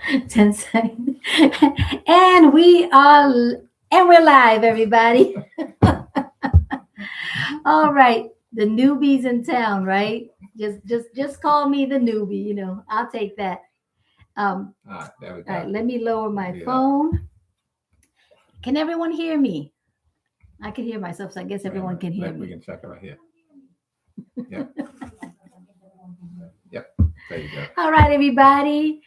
10 seconds. And we're live, everybody. All right. The newbies in town, right? Just call me the newbie, I'll take that. There we All right, go. let me lower my Yeah. phone. Can everyone hear me? I can hear myself, so I guess Wait a everyone minute. can hear We me. can check it right here. Yep. Yep. There you go. All right, everybody.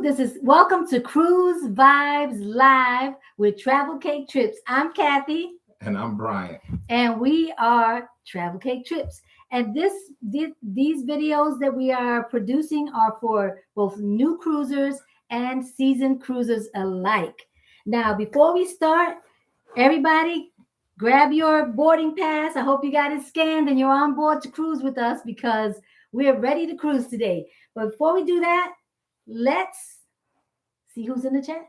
This is welcome to Cruise Vibes Live with Travel Cake Trips. I'm Cathy. And I'm Bryant. And we are Travel Cake Trips. And these videos that we are producing are for both new cruisers and seasoned cruisers alike. Now, before we start, everybody grab your boarding pass. I hope you got it scanned and you're on board to cruise with us because we're ready to cruise today. But before we do that, let's see who's in the chat.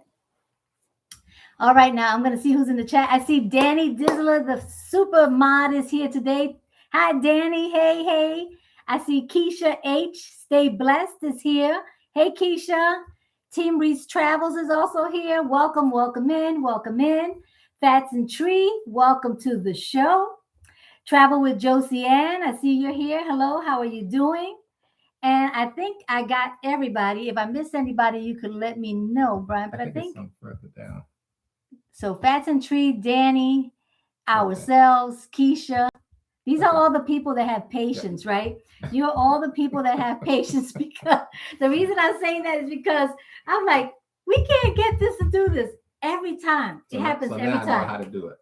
All right, now I'm going to see who's in the chat. I see Danny Dizzler, the super mod, is here today. Hi, Danny. Hey, hey. I see Keisha H. Stay Blessed is here. Hey, Keisha. Team Reese Travels is also here. Welcome, welcome in, welcome in. Fats and Tree, welcome to the show. Travel with Josie Ann, I see you're here. Hello, how are you doing? And I think I got everybody. If I missed anybody, you could let me know, Brian. But I it's think some further down. so. Fats and Tree, Danny, ourselves, Keisha. These are all the people that have patience, right? You're all the people that have patience because the reason I'm saying that is because I'm like, we can't get this to do this every time. It happens every now time. I know how to do it.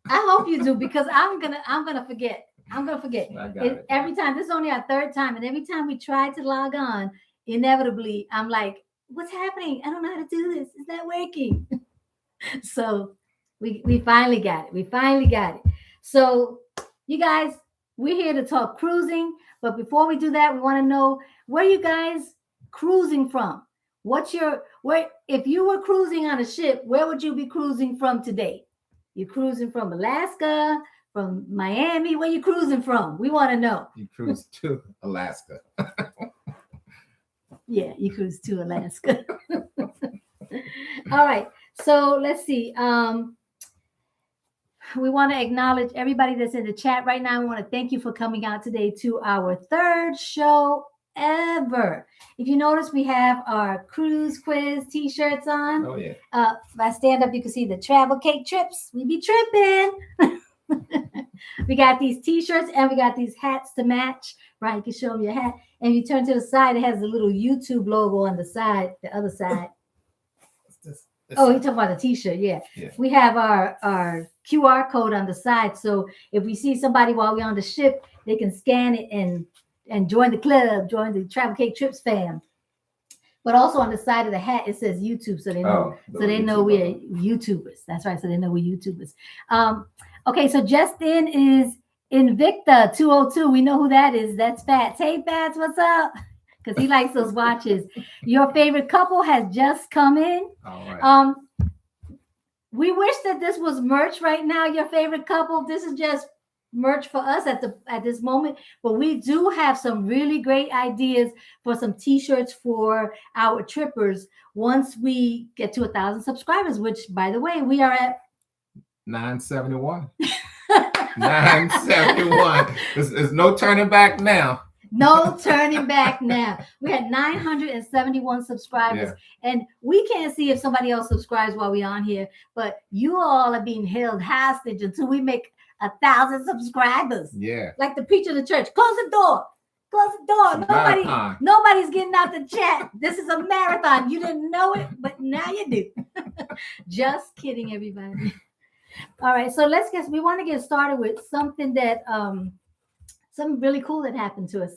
I hope you do because I'm gonna forget. I'm gonna forget. I got it. Every time. This is only our third time, and every time we try to log on, inevitably I'm like, "What's happening? I don't know how to do this. It's not working." So we finally got it. We finally got it. So you guys, we're here to talk cruising, but before we do that, we want to know where you guys cruising from. Where if you were cruising on a ship, where would you be cruising from today? You cruising from Alaska, from Miami? Where you cruising from? We want to know. You cruise to Alaska. Yeah, you cruise to Alaska. All right. So let's see. We want to acknowledge everybody that's in the chat right now. We want to thank you for coming out today to our third show ever. If you notice, we have our cruise quiz t-shirts on. Oh, yeah. If I stand up, you can see the Travel Cake Trips. We be tripping. We got these t-shirts and we got these hats to match. Right, you can show them your hat. And you turn to the side, it has a little YouTube logo on the side, the other side. Oh, you're talking about a t-shirt, yeah. We have our QR code on the side. So if we see somebody while we're on the ship, they can scan it and join the club, join the Travel Cake Trips fam. But also on the side of the hat, it says YouTube, so they know. They know we're YouTubers. That's right. So they know we're YouTubers. Okay, so Justin is Invicta 202. We know who that is. That's Fats. Hey, Fats, what's up? Because he likes those watches. Your favorite couple has just come in. All right. We wish that this was merch right now. Your favorite couple. This is just merch for us at this moment, but we do have some really great ideas for some t-shirts for our trippers once we get to 1,000 subscribers, which, by the way, we are at 971. 971. There's no turning back now. No turning back now. We had 971 subscribers, and we can't see if somebody else subscribes while we're on here, but you all are being held hostage until we make 1,000 subscribers. Yeah. Like the preacher of the church. Close the door. Close the door. Nobody's getting out the chat. This is a marathon. You didn't know it, but now you do. Just kidding, everybody. All right. So we want to get started with something that something really cool that happened to us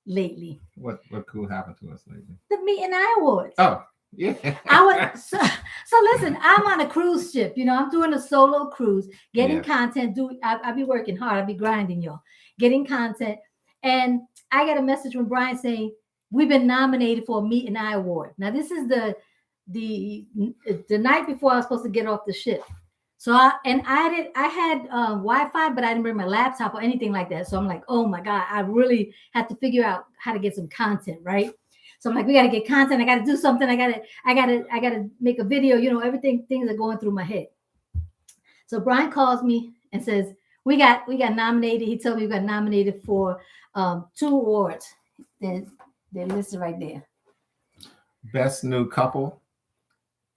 lately. What cool happened to us lately? The Mete and I Awards. Oh, yeah. So listen, I'm on a cruise ship. I'm doing a solo cruise, getting content. I'll be working hard. I'll be grinding, y'all, getting content. And I got a message from Brian saying, we've been nominated for a Mete and I Award. Now, this is the night before I was supposed to get off the ship. So I had Wi-Fi, but I didn't bring my laptop or anything like that. So I'm like, oh my God, I really had to figure out how to get some content, right? So I'm like, we got to get content. I got to do something. I got to make a video. Things are going through my head. So Brian calls me and says, we got nominated. He told me we got nominated for 2 awards. They're listed right there. Best New Couple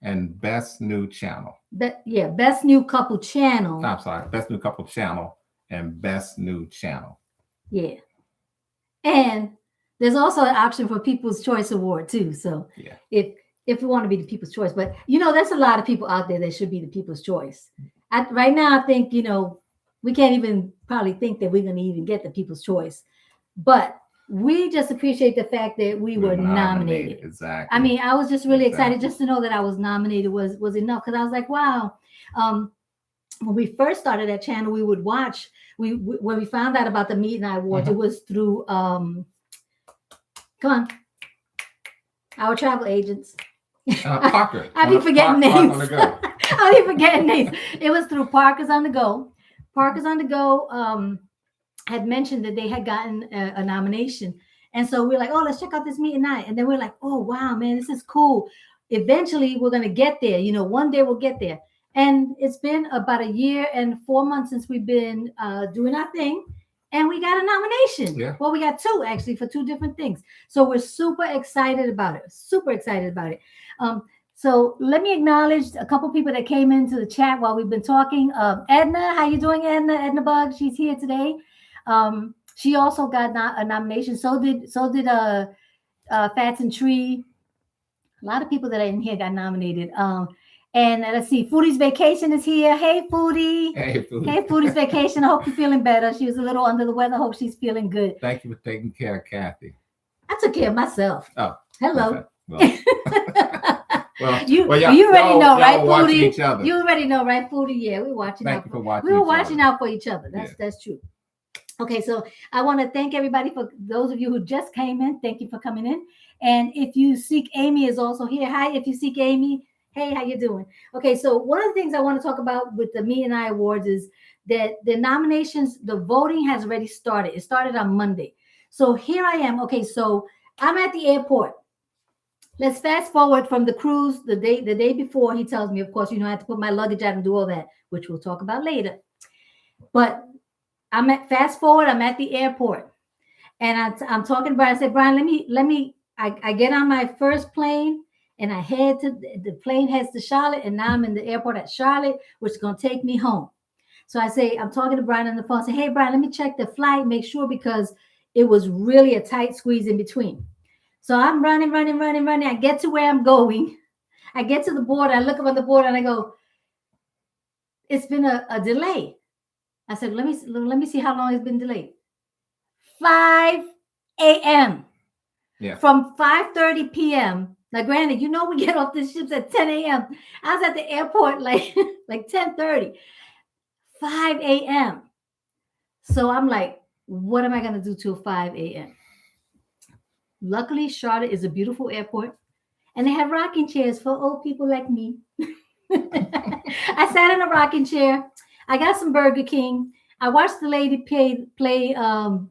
and Best New Channel. Best New Couple Channel. I'm sorry, Best New Couple Channel and Best New Channel. Yeah. And there's also an option for People's Choice Award too. So yeah, if we want to be the People's Choice, but there's a lot of people out there that should be the People's Choice. Right now, I think we can't even probably think that we're going to even get the People's Choice, but we just appreciate the fact that we were nominated. Exactly. I mean, I was just really excited just to know that I was nominated was enough, because I was like, wow. When we first started that channel, we would watch. When we found out about the Mete and I Awards, it was through our travel agents. Parker. I be forgetting names. I be forgetting names. It was through Parkers on the Go. Parkers on the Go had mentioned that they had gotten a nomination, and so we're like, oh, let's check out this Mete and I. And then we're like, oh wow, man, this is cool. Eventually, we're gonna get there. One day we'll get there. And it's been about 1 year and 4 months since we've been doing our thing. And we got a nomination. Yeah. Well, we got 2 actually for 2 different things. So we're super excited about it. So let me acknowledge a couple people that came into the chat while we've been talking. Edna, how you doing, Edna? Edna Bug, she's here today. She also got a nomination. So did Fats and Tree. A lot of people that are in here got nominated. And let's see, Foodie's Vacation is here. Hey, Foodie. Hey, Foodie. Hey, Foodie's Vacation. I hope you're feeling better. She was a little under the weather. I hope she's feeling good. Thank you for taking care of Cathy. I took care of myself. Oh. Hello. Well, you already know, right, Foodie? Each other. You already know, right, Foodie? Yeah, we're watching Thank out. You for watching we were watching out for each other. That's true. Okay, so I want to thank everybody, for those of you who just came in. Thank you for coming in. And If You Seek Amy is also here. Hi, If You Seek Amy. Hey, how you doing? Okay, so one of the things I want to talk about with the Mete and I Awards is that the nominations, the voting has already started. It started on Monday. So here I am. Okay, so I'm at the airport. Let's fast forward from the cruise the day before. He tells me, of course, I have to put my luggage out and do all that, which we'll talk about later. But fast forward. I'm at the airport, and I'm talking to Brian. I said, Brian, let me. I get on my first plane, and I head to the plane heads to Charlotte, and now I'm in the airport at Charlotte, which is going to take me home. So I say, I'm talking to Brian on the phone. I say, hey, Brian, let me check the flight, make sure, because it was really a tight squeeze in between. So I'm running. I get to where I'm going. I get to the border. I look up on the border and I go, it's been a delay. I said, let me see how long it's been delayed. 5 a.m. Yeah. From 5:30 p.m. Now, granted, we get off the ships at 10 a.m. I was at the airport like 10:30. 5 a.m. So I'm like, what am I going to do till 5 a.m.? Luckily, Charlotte is a beautiful airport, and they have rocking chairs for old people like me. I sat in a rocking chair. I got some Burger King. I watched the lady play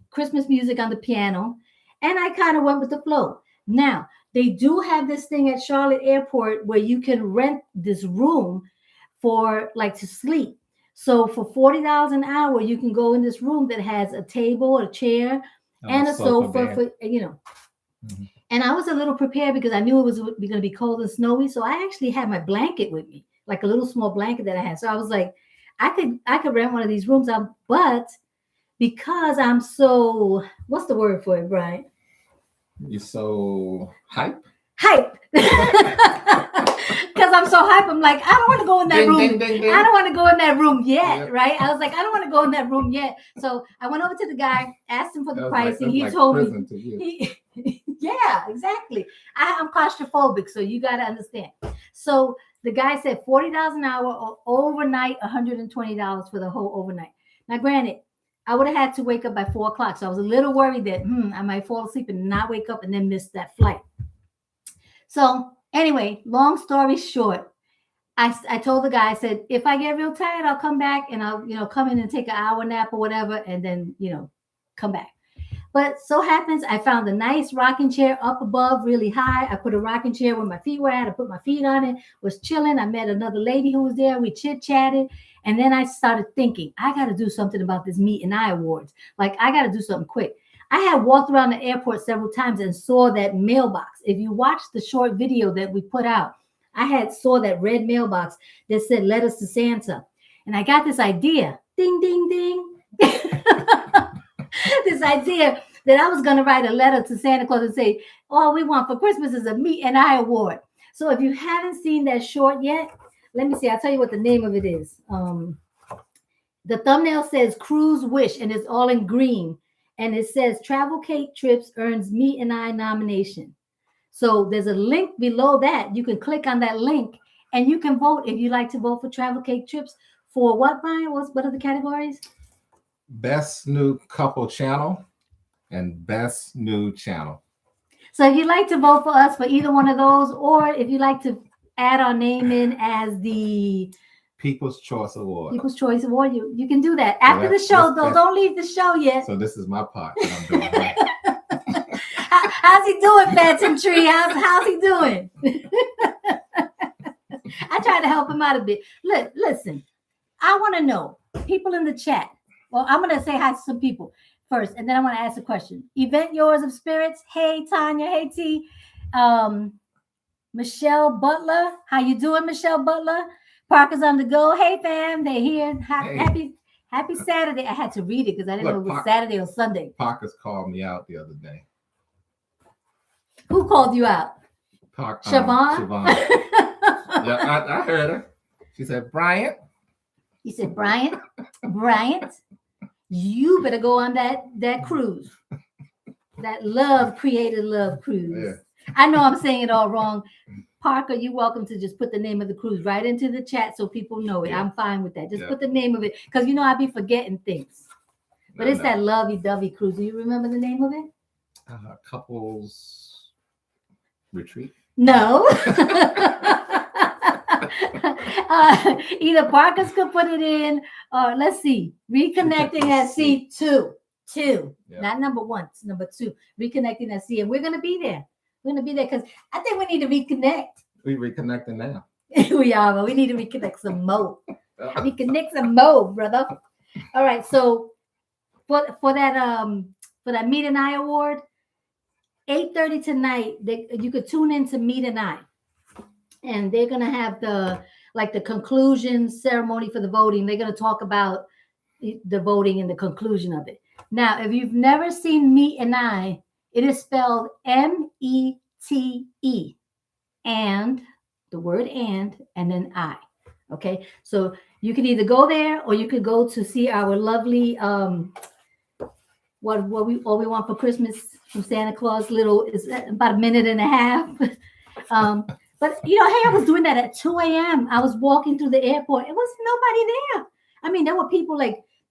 Christmas music on the piano, and I kind of went with the flow. Now, they do have this thing at Charlotte Airport where you can rent this room for to sleep. So for $40 an hour, you can go in this room that has a table, a chair, and a sofa for. Mm-hmm. And I was a little prepared because I knew it was going to be cold and snowy. So I actually had my blanket with me, like a little small blanket that I had. So I was like, I could rent one of these rooms out, but because I'm so, what's the word for it, Brian? You're so hype. Because I'm so hype, I'm like, I don't want to go in that room. Ding, ding, ding. I don't want to go in that room yet, right? I was like, I don't want to go in that room yet. So I went over to the guy, asked him for the pricing. He told me. Yeah, exactly. I'm claustrophobic, so you got to understand. So the guy said $40 an hour or overnight, $120 for the whole overnight. Now, granted, I would have had to wake up by 4 o'clock. So I was a little worried that I might fall asleep and not wake up and then miss that flight. So anyway, long story short, I told the guy, I said, if I get real tired, I'll come back and I'll, come in and take an hour nap or whatever, and then, come back. But so happens I found a nice rocking chair up above, really high. I put a rocking chair where my feet were at. I put my feet on it, was chilling. I met another lady who was there. We chit-chatted. And then I started thinking, I got to do something about this Mete and I Awards. Like, I got to do something quick. I had walked around the airport several times and saw that mailbox. If you watch the short video that we put out, I saw that red mailbox that said letters to Santa. And I got this idea. Ding, ding, ding. This idea that I was going to write a letter to Santa Claus and say, all we want for Christmas is a Mete and I Award. So if you haven't seen that short yet, let me see. I'll tell you what the name of it is. The thumbnail says Cruise Wish, and it's all in green. And it says TravelCakeTrips earns Mete and I nomination. So there's a link below that. You can click on that link and you can vote if you like to vote for TravelCakeTrips for what, Brian? What are the categories? Best new couple channel and best new channel. So if you'd like to vote for us for either one of those, or if you'd like to add our name in as the People's Choice Award. People's Choice Award, you can do that. After the show, though, don't leave the show yet. So this is my part that I'm doing. Right? How's he doing, Phantom Tree? How's he doing? I tried to help him out a bit. Look, listen, I want to know, people in the chat. Well, I'm going to say hi to some people first, and then I want to ask a question. Event Yours of Spirits. Hey, Tanya. Hey, T. Michelle Butler. How you doing, Michelle Butler? Parker's on the go. Hey, fam. They're here. Happy Saturday. I had to read it because I didn't know it was Saturday or Sunday. Parker's called me out the other day. Who called you out? Siobhan? Yeah, I heard her. She said, Bryant. He said, Bryant, you better go on that cruise. That created love cruise. Yeah. I know I'm saying it all wrong. Parker, you're welcome to just put the name of the cruise right into the chat so people know it. Yeah. I'm fine with that. Just put the name of it. Because I be forgetting things. But it's that lovey-dovey cruise. Do you remember the name of it? Couples Retreat. No. Either Parker's could put it in, or let's see, Reconnecting at Sea 2. Not number 1, it's number 2. Reconnecting at Sea, and we're gonna be there. We're gonna be there because I think we need to reconnect. We reconnecting now. We are, but we need to reconnect some more. Reconnect some more, brother. All right, so for that Mete and I Award, 8:30 tonight, you could tune in to Mete and I. And they're going to have the conclusion ceremony for the voting. They're going to talk about the voting and the conclusion of it. Now, if you've never seen Mete and I, it is spelled METE, and the word and then I. Okay, so you can either go there or you could go to see our lovely what we want for Christmas from Santa Claus. It's about a minute and a half. But, hey, I was doing that at 2 a.m. I was walking through the airport. It wasn't nobody there. I mean, there were people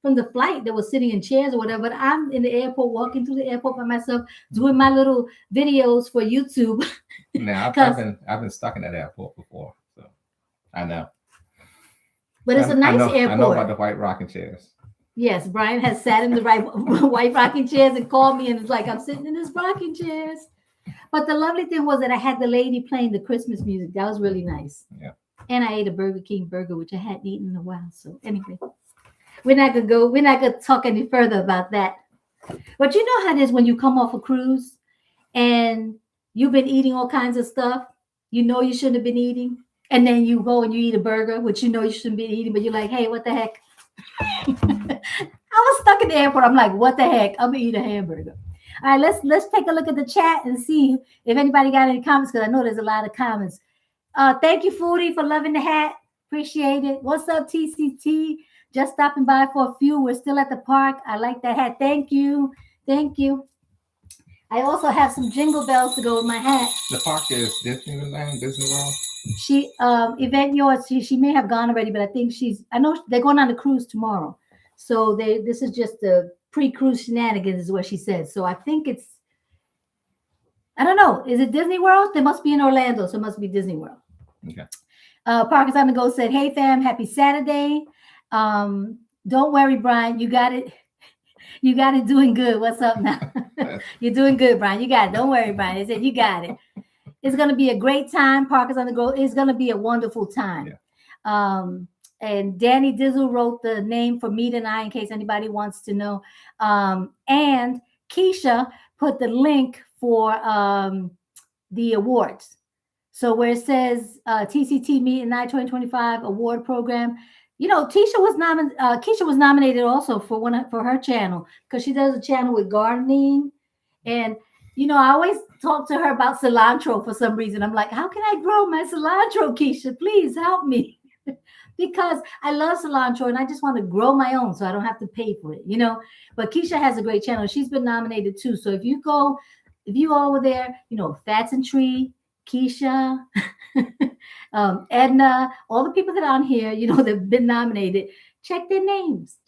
from the flight that were sitting in chairs or whatever, but I'm in the airport, walking through the airport by myself, doing my little videos for YouTube. Now, I've been stuck in that airport before, so I know. But it's a nice airport. I know about the white rocking chairs. Yes, Brian has sat in the white rocking chairs and called me and it's like, I'm sitting in this rocking chairs. But the lovely thing was that I had the lady playing the Christmas music. That was really nice. Yeah. And I ate a Burger King burger, which I hadn't eaten in a while. So anyway, we're not gonna talk any further about that. But you know how it is when you come off a cruise and you've been eating all kinds of stuff you shouldn't have been eating. And then you go and you eat a burger, which you shouldn't be eating, but you're like, hey, what the heck? I was stuck in the airport. I'm like, what the heck? I'm gonna eat a hamburger. All right, let's take a look at the chat and see if anybody got any comments, because I know there's a lot of comments. Thank you, Foodie, for loving the hat. Appreciate it. What's up, TCT? Just stopping by for a few. We're still at the park. I like that hat. Thank you. Thank you. I also have some jingle bells to go with my hat. The park is Disneyland, Disney World. She Event Yours. She may have gone already, but I know they're going on a cruise tomorrow. So this is just the pre-cruise shenanigans is what she says. So I think I don't know. Is it Disney World? They must be in Orlando, so it must be Disney World. Okay. Parker's on the go said, hey fam, happy Saturday. Don't worry, Brian, you got it. You got it doing good. What's up now? You're doing good, Brian. You got it. Don't worry, Brian. They said you got it. It's going to be a great time. Parkers on the Go. It's going to be a wonderful time. Yeah. And Danny Dizzle wrote the name for Mete and I in case anybody wants to know. And Keisha put the link for the awards. So where it says TCT Mete and I 2025 award program, you know, Keisha was nominated also for her channel because she does a channel with gardening. And, you know, I always talk to her about cilantro for some reason. I'm like, how can I grow my cilantro, Keisha? Please help me. Because I love cilantro and I just want to grow my own so I don't have to pay for it, you know. But Keisha has a great channel. She's been nominated too. So if you all were there, you know, Fats and Tree, Keisha, Edna, all the people that are on here, you know, they've been nominated. Check their names.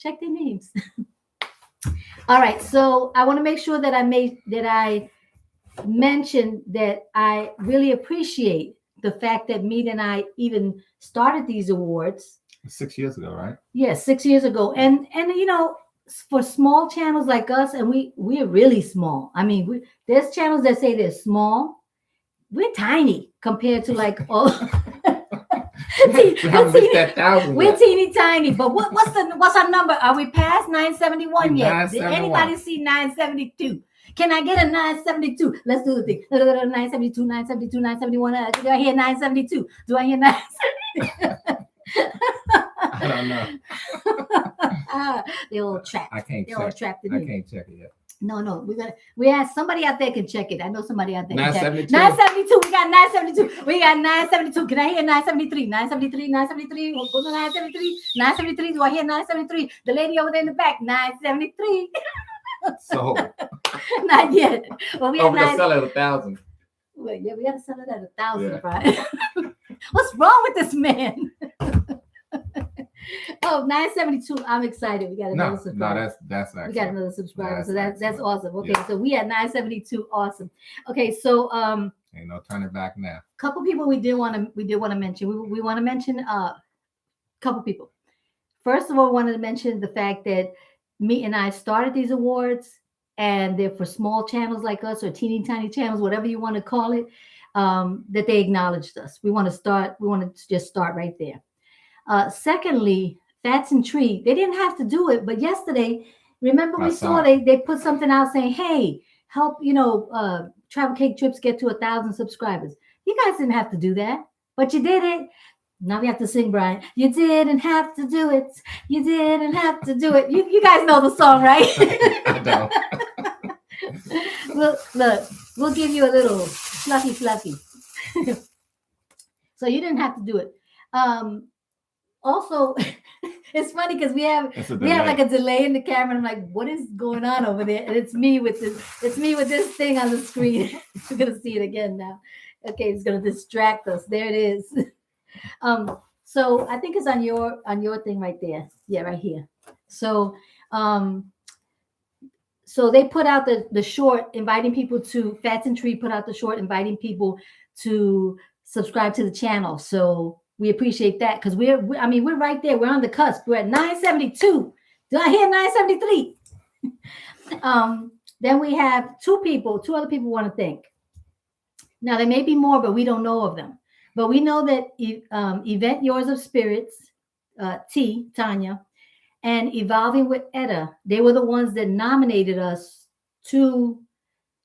All right. So I want to make sure that I mention that I really appreciate the fact that Mete and I even started these awards 6 years ago, right? Yes, 6 years ago. And you know, for small channels like us, and we're really small. I mean, there's channels that say they're small. We're tiny compared to like all. We haven't reached that 1,000 We're yet. teeny tiny, but what's our number? Are we past 971 yet? Did anybody see 972? Can I get a 972? Let's do the thing. 972, 972, 971. Do I hear 972? Do I hear 972? I don't know. They're all trapped. I can't They're all check. trapped in I here. can't check it yet. No. We have somebody out there can check it. I know somebody out there. 972. 972. We got 972. We got 972. Can I hear 973? 973. 973. We'll go to 973. 973. Do I hear 973? The lady over there in the back. 973. So not yet. Well, we have gonna sell it at 1,000. Well, yeah, we got to sell it at 1,000, Yeah. right? What's wrong with this man? Oh, 972. I'm excited. We got another subscriber. No, that's actually. We got another subscriber. So that's excellent. awesome. Okay, Yeah. so we had 972. Awesome. Okay, so Ain't no turning back now. couple people we did want to mention. We want to mention couple people. First of all, we wanted to mention the fact that Mete and I started these awards, and they're for small channels like us or teeny tiny channels, whatever you want to call it. That they acknowledged us. We want to just start right there. Secondly, Fats and Tree, they didn't have to do it, but yesterday, remember we saw they put something out saying, hey, help, you know, Travel Cake Trips get to 1,000 subscribers. You guys didn't have to do that, but you did it. Now we have to sing, Brian. You didn't have to do it. You didn't have to do it. You guys know the song, right? I don't. We'll give you a little fluffy. So you didn't have to do it. Also, it's funny because we have like a delay in the camera. And I'm like, what is going on over there? And it's me with this thing on the screen. We're gonna see it again now. Okay, it's gonna distract us. There it is. So I think it's on your thing right there. Yeah, right here. So so they put out the short inviting people to Fats and Tree put out the short inviting people to subscribe to the channel. So we appreciate that because we're right there. We're on the cusp. We're at 972. Do I hear 973? Then we have two other people want to thank. Now there may be more, but we don't know of them. But we know that Event Yours of Spirits, Tanya, and Evolving with Etta, they were the ones that nominated us to,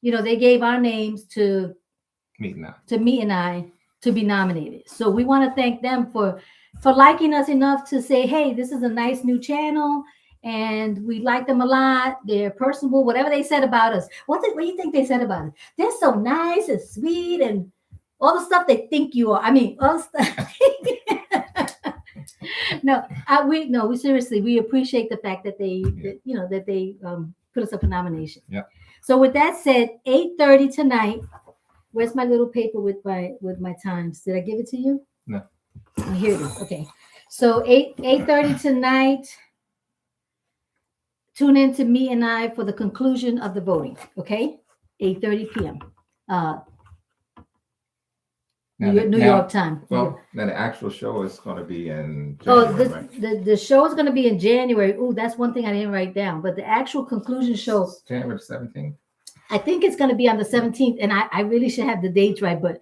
you know, they gave our names to Mete and I to be nominated. So we want to thank them for liking us enough to say, hey, this is a nice new channel and we like them a lot. They're personable, whatever they said about us. What do you think they said about us? They're so nice and sweet and all the stuff they think you are. I mean, all the stuff. we seriously, we appreciate the fact that they, that they put us up for nomination. Yeah. So with that said, 8:30 tonight. Where's my little paper with my times? Did I give it to you? No. Oh, here it is. Okay. So 8:30 tonight. Tune in to Mete and I for the conclusion of the voting. Okay. 8:30 p.m. New York time. Well, then the actual show is going to be in Oh, January, right? the show is going to be in January. Oh, that's one thing I didn't write down. But the actual conclusion show, January 17th. I think it's going to be on the 17th. And I really should have the dates right. But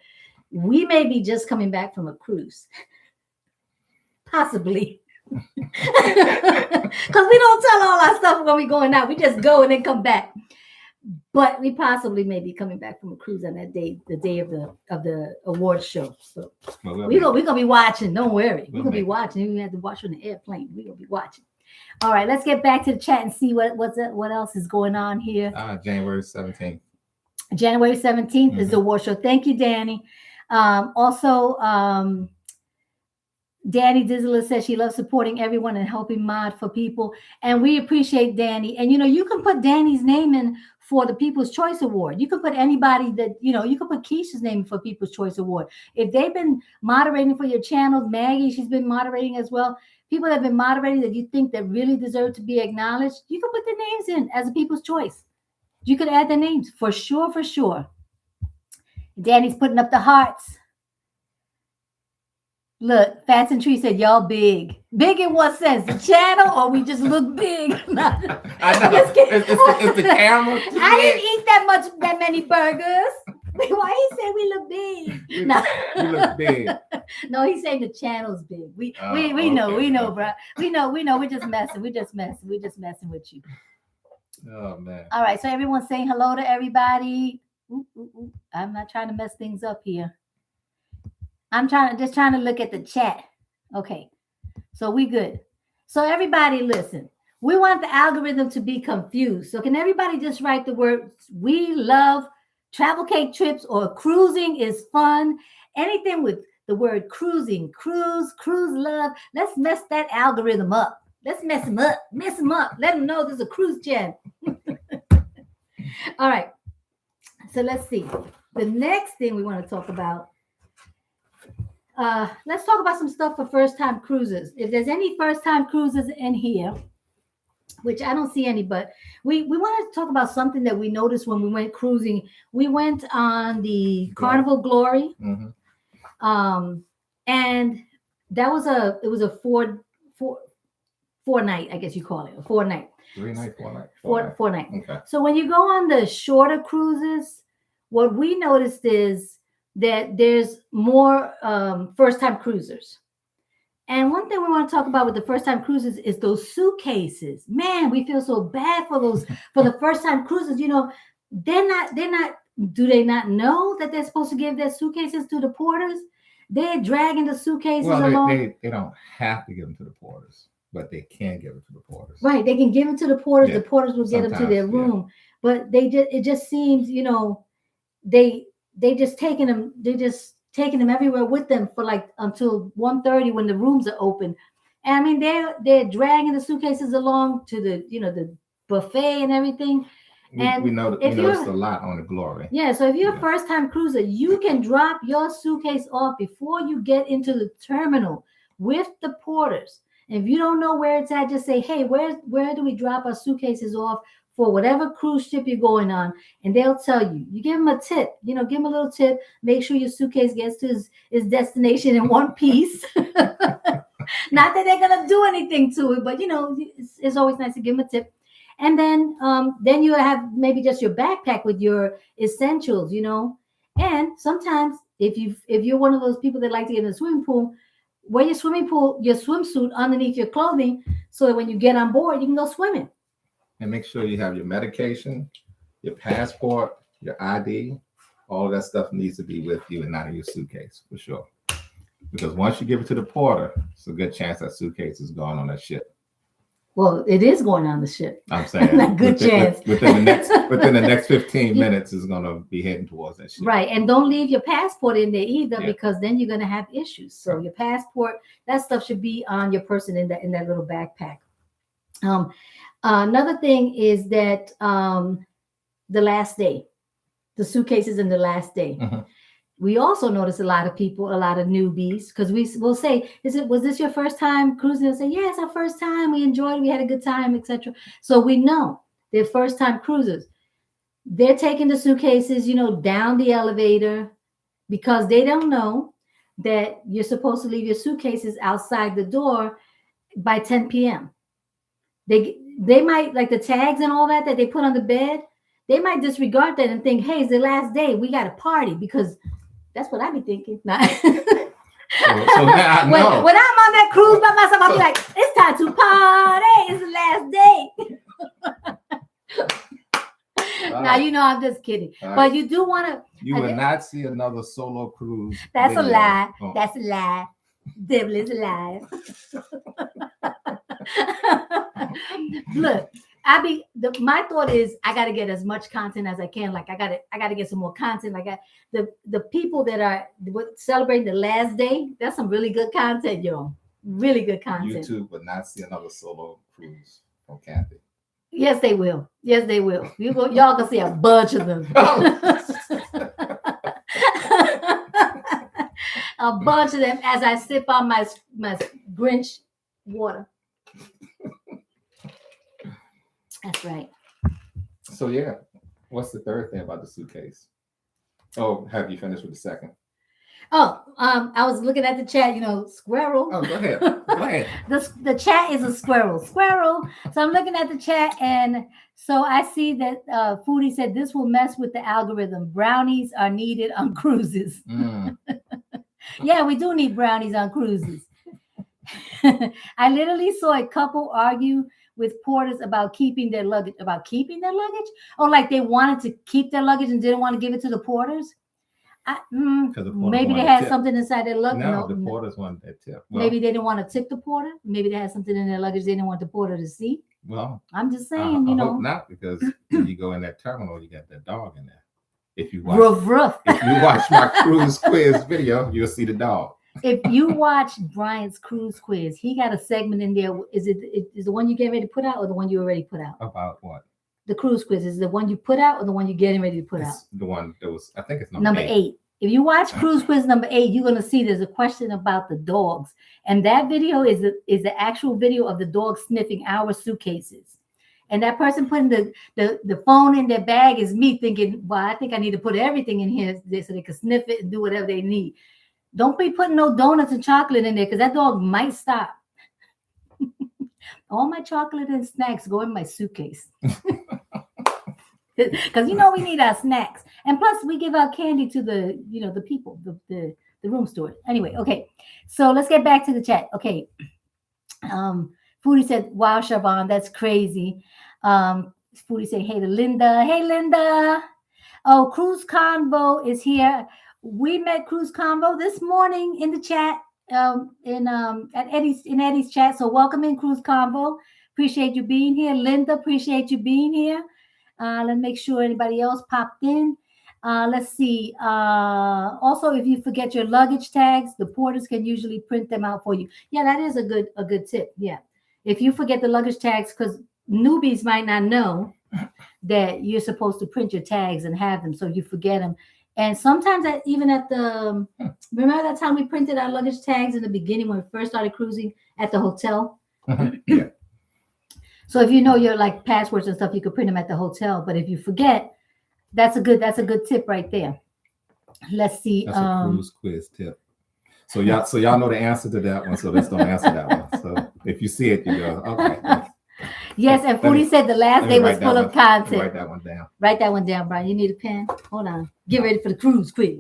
we may be just coming back from a cruise. Possibly. Because we don't tell all our stuff when we're going out. We just go and then come back. But we possibly may be coming back from a cruise on that day, the day of the awards show. So we're gonna be watching. Don't worry. We're gonna be watching. We have to watch on the airplane. We're gonna be watching. All right, let's get back to the chat and see what else is going on here. January 17th. January 17th is the award show. Thank you, Danny. Also, Danny Dizzler says she loves supporting everyone and helping mod for people. And we appreciate Danny. And, you can put Danny's name in for the People's Choice Award. You could put anybody that, you could put Keisha's name for People's Choice Award. If they've been moderating for your channel, Maggie, she's been moderating as well. People that have been moderating that you think that really deserve to be acknowledged, you can put their names in as a People's Choice. You could add their names for sure, for sure. Danny's putting up the hearts. Look, Fats and Tree said, y'all big. Big in what sense? The channel or we just look big? I know. It's the camera. I didn't eat that many burgers. Why he say we look big? No. We look big. No, he's saying the channel's big. We know, bro. We know. We're just messing. We're just messing with you. Oh man. All right. So everyone's saying hello to everybody. Ooh. I'm not trying to mess things up here. I'm just trying to look at the chat. Okay. So we good. So everybody listen. We want the algorithm to be confused. So can everybody just write the words we love travel cake trips or cruising is fun. Anything with the word cruising, cruise love. Let's mess that algorithm up. Let's mess them up. Let them know there's a cruise channel. All right. So let's see. The next thing we want to talk about. Let's talk about some stuff for first-time cruisers. If there's any first-time cruisers in here, which I don't see any, but we wanted to talk about something that we noticed when we went cruising. We went on the Carnival Glory, and that was a four night, I guess you call it, a 4 night. 3 night, 4 night. Four night. Okay. So when you go on the shorter cruises, what we noticed is that there's more first-time cruisers. And one thing we want to talk about with the first-time cruises is those suitcases. Man, we feel so bad for the first-time cruisers. They're not, do they not know that they're supposed to give their suitcases to the porters? They're dragging the suitcases along. They don't have to give them to the porters, but they can give them to the porters. Right, they can give them to the porters. Yeah. The porters will get them to their room. Yeah. But it just seems, they just taking them everywhere with them for like until 1:30 when the rooms are open. And I mean, they're dragging the suitcases along to the buffet and everything. We noticed a lot on the Glory. Yeah, so if you're a first-time cruiser, you can drop your suitcase off before you get into the terminal with the porters. And if you don't know where it's at, just say, hey, where do we drop our suitcases off for whatever cruise ship you're going on? And they'll tell you. You give them a tip, give them a little tip. Make sure your suitcase gets to his destination in one piece. Not that they're going to do anything to it, but, it's always nice to give them a tip. And then you have maybe just your backpack with your essentials, And sometimes if you're one of those people that like to get in the swimming pool, wear your swimsuit underneath your clothing so that when you get on board, you can go swimming. And make sure you have your medication, your passport, your ID. All of that stuff needs to be with you and not in your suitcase, for sure. Because once you give it to the porter, it's a good chance that suitcase is gone on that ship. Well, it is going on the ship. I'm saying a good chance. Within the next 15 minutes is going to be heading towards that ship. Right. And don't leave your passport in there either, because then you're going to have issues. So your passport, that stuff should be on your person in that little backpack. Another thing is that the last day, the suitcases in the last day. Mm-hmm. We also notice a lot of newbies, because we'll say, was this your first time cruising? They'll say, yeah, it's our first time. We enjoyed it. We had a good time, etc. So we know they're first time cruisers. They're taking the suitcases, down the elevator. because they don't know that you're supposed to leave your suitcases outside the door by 10 p.m. They might, like the tags and all that they put on the bed, they might disregard that and think, hey, it's the last day, we got a party, because that's what I be thinking. Nah. So now I know. When I'm on that cruise by myself, I'll be like, it's time to party. It's the last day. Now, you know, I'm just kidding. But you do want to. You will not see another solo cruise. That's video. a lie. Oh. That's a lie. Devil is alive. Look, my thought is I got to get as much content as I can. Like I got to get some more content. Like the people that are celebrating the last day, that's some really good content, y'all. Really good content. YouTube would not see another solo cruise from Cathy. Yes, they will. Yes, they will. Y'all gonna see a bunch of them. A bunch of them as I sip on my Grinch water. That's right. So yeah, what's the third thing about the suitcase? Oh, have you finished with the second? Oh, I was looking at the chat, you know, squirrel. Oh, go ahead. Go ahead. The chat is a squirrel. So I'm looking at the chat, and so I see that Foodie said this will mess with the algorithm. Brownies are needed on cruises. Yeah, we do need brownies on cruises. I literally saw a couple argue with porters about keeping their luggage. Or like they wanted to keep their luggage and didn't want to give it to the porters. Maybe they had something inside their luggage. No, the porters wanted that tip. Well, maybe they didn't want to tip the porter. Maybe they had something in their luggage they didn't want the porter to see. Well, I'm just saying, I hope not, because when you go in that terminal, you got that dog in there. If you watch, if you watch my cruise quiz video, you'll see the dog. If you watch Bryant's cruise quiz, he got a segment in there. Is the one you getting ready to put out, or the one you already put out? About what? The cruise quiz is the one you put out, or the one you're getting ready to put out? The one that was, I think it's number 8. If you watch cruise quiz number 8, you're gonna see there's a question about the dogs, and that video is the actual video of the dog sniffing our suitcases. And that person putting the phone in their bag is me thinking, well, I think I need to put everything in here so they can sniff it and do whatever they need. Don't be putting no donuts and chocolate in there, because that dog might stop. All my chocolate and snacks go in my suitcase. Because you know we need our snacks. And plus we give out candy to the people, the room steward. Anyway, okay. So let's get back to the chat. Okay. Foodie said, wow, Siobhan, that's crazy. Foodie said, hey to Linda. Hey, Linda. Oh, Cruise Convo is here. We met Cruise Convo this morning in the chat, at Eddie's chat. So welcome in, Cruise Convo. Appreciate you being here. Linda, appreciate you being here. Let's make sure anybody else popped in. Let's see. Also, if you forget your luggage tags, the porters can usually print them out for you. Yeah, that is a good tip. Yeah. If you forget the luggage tags, because newbies might not know that you're supposed to print your tags and have them, so you forget them. And sometimes even at the, remember that time we printed our luggage tags in the beginning when we first started cruising at the hotel? Yeah. So if you know your like passwords and stuff, you could print them at the hotel. But if you forget, that's a good tip right there. Let's see. That's a cruise quiz tip. So y'all know the answer to that one. So let's don't answer that one. So if you see it, you go, okay. Yes, and Foodie said the last day was full of content. Write that one down. Write that one down, Brian. You need a pen? Hold on. Get ready for the cruise quiz.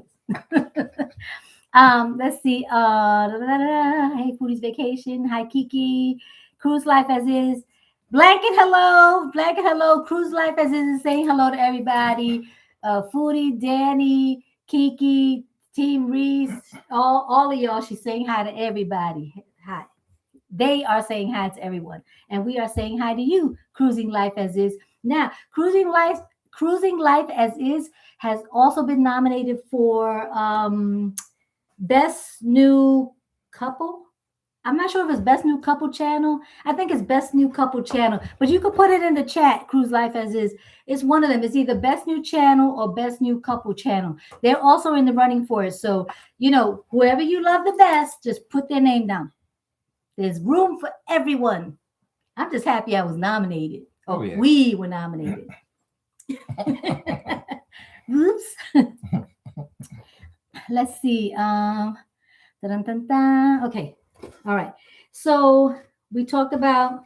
Let's see. Hey, Foodie's vacation. Hi, Kiki. Cruise life as is. Blanket hello. Cruise life as is saying hello to everybody. Foodie, Danny, Kiki, Team Reese, all of y'all. She's saying hi to everybody. Hi. They are saying hi to everyone, and we are saying hi to you. Cruising life as is. Now, cruising life as is has also been nominated for best new couple. I'm not sure if it's best new couple channel. I think it's best new couple channel, but you could put it in the chat. Cruise life as is. It's one of them. It's either best new channel or best new couple channel. They're also in the running for it. So, whoever you love the best, just put their name down. There's room for everyone. I'm just happy I was nominated. Oh, yeah. We were nominated. Oops. let's see. Dun, dun, dun. Okay. All right. So we talked about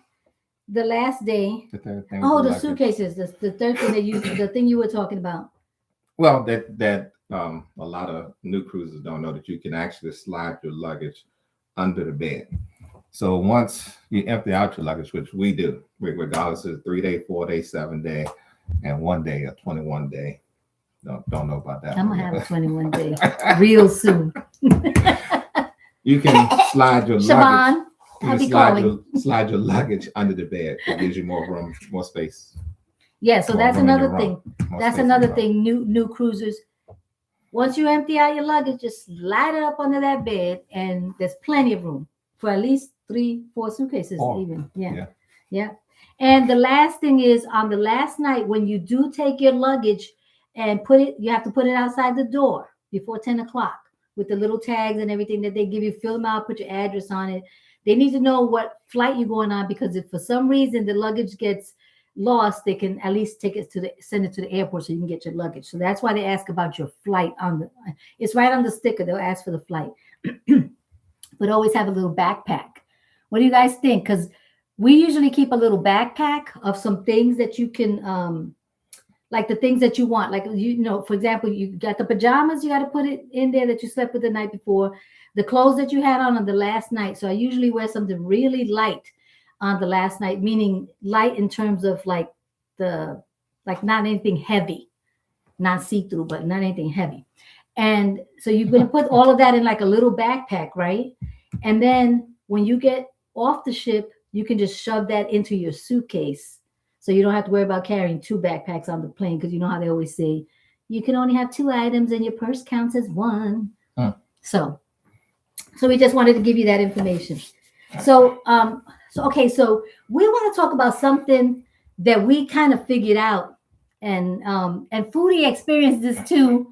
the last day. The third thing Oh, with the luggage. suitcases. The third thing that the thing you were talking about. Well, that a lot of new cruisers don't know that you can actually slide your luggage under the bed. So once you empty out your luggage, which we do, regardless of 3 day, 4 day, 7 day, and 1 day, a 21 day. Don't know about that. I'm gonna have a 21 day real soon. You can slide your luggage. Siobhan, I'll be calling. Slide your luggage under the bed. It gives you more room, more space. Yeah, so More that's room in another your thing. room. More That's space in your another room. thing. New cruisers. Once you empty out your luggage, just slide it up under that bed, and there's plenty of room for at least 3-4 suitcases. Four. Even Yeah. yeah. And the last thing is on the last night when you do take your luggage and put it, you have to put it outside the door before 10 o'clock with the little tags and everything that they give you. Fill them out, put your address on it. They need to know what flight you're going on, because if for some reason the luggage gets lost, they can at least take it to send it to the airport so you can get your luggage. So that's why they ask about your flight it's right on the sticker. They'll ask for the flight. But always have a little backpack. What do you guys think? Because we usually keep a little backpack of some things that you can like the things that you want. Like, for example, you got the pajamas, you got to put it in there that you slept with the night before, the clothes that you had on the last night. So I usually wear something really light on the last night, meaning light in terms of like not anything heavy, not see-through, but not anything heavy. And so you're going to put all of that in like a little backpack, right? And then when you get off the ship, you can just shove that into your suitcase. So you don't have to worry about carrying 2 backpacks on the plane, because you know how they always say you can only have 2 items and your purse counts as 1. So we just wanted to give you that information. So okay, so we want to talk about something that we kind of figured out, and Foodie experienced this too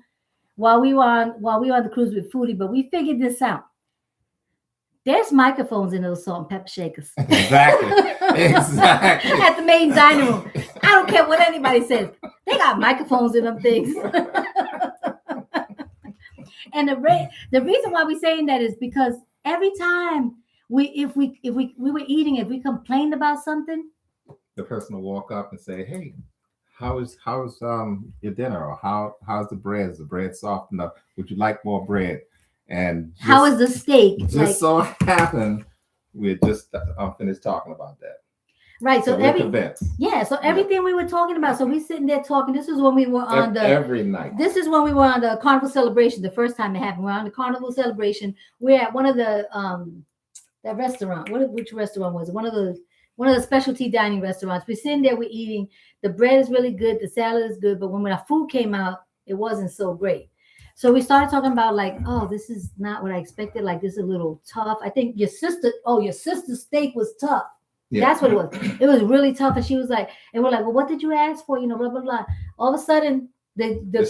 while we were on the cruise with Foodie, but we figured this out. There's microphones in those salt and pepper shakers. Exactly. At the main dining room. I don't care what anybody says. They got microphones in them things. And the reason why we're saying that is because every time we were eating, if we complained about something, the person will walk up and say, "Hey, how's your dinner? Or how's the bread? Is the bread soft enough? Would you like more bread? And how is the steak?" Just so happened we're just finished talking about that. Right. So everything we were talking about. So we sitting there talking. This is when we were on every night. This is when we were on the Carnival celebration. The first time it happened, we're on the Carnival celebration. We're at one of the that restaurant. Which restaurant was it? One of the specialty dining restaurants. We're sitting there. We're eating. The bread is really good. The salad is good. But when our food came out, it wasn't so great. So we started talking about like, oh, this is not what I expected. Like, this is a little tough. I think your sister's steak was tough. Yeah. That's what it was. It was really tough. And she was like, and we're like, well, what did you ask for? Blah, blah, blah. All of a sudden, the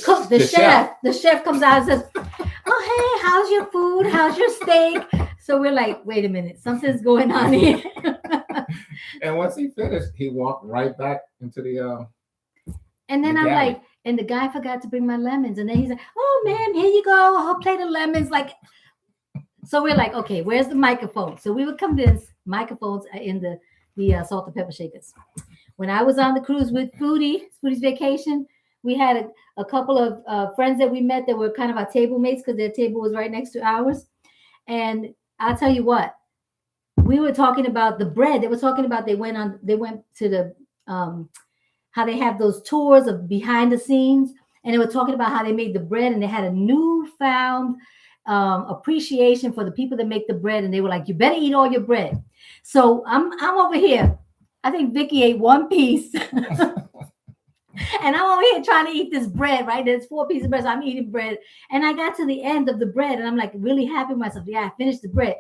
chef comes out and says, oh, hey, how's your food? How's your steak? So we're like, wait a minute, something's going on here. And once he finished, he walked right back into the and then I'm like, and the guy forgot to bring my lemons. And then he's like, oh, man, here you go. A whole plate of lemons. Like, so we're like, okay, where's the microphone? So we were convinced microphones are in the salt and pepper shakers. When I was on the cruise with Foodie's vacation, we had a couple of friends that we met that were kind of our table mates, because their table was right next to ours. And I'll tell you what, we were talking about the bread. They were talking about they went to the how they have those tours of behind the scenes, and they were talking about how they made the bread, and they had a newfound appreciation for the people that make the bread. And they were like, you better eat all your bread. So I'm over here. I think Vicky ate 1 piece. And I'm over here trying to eat this bread, right? There's 4 pieces of bread, so I'm eating bread. And I got to the end of the bread, and I'm like really happy with myself. Yeah, I finished the bread.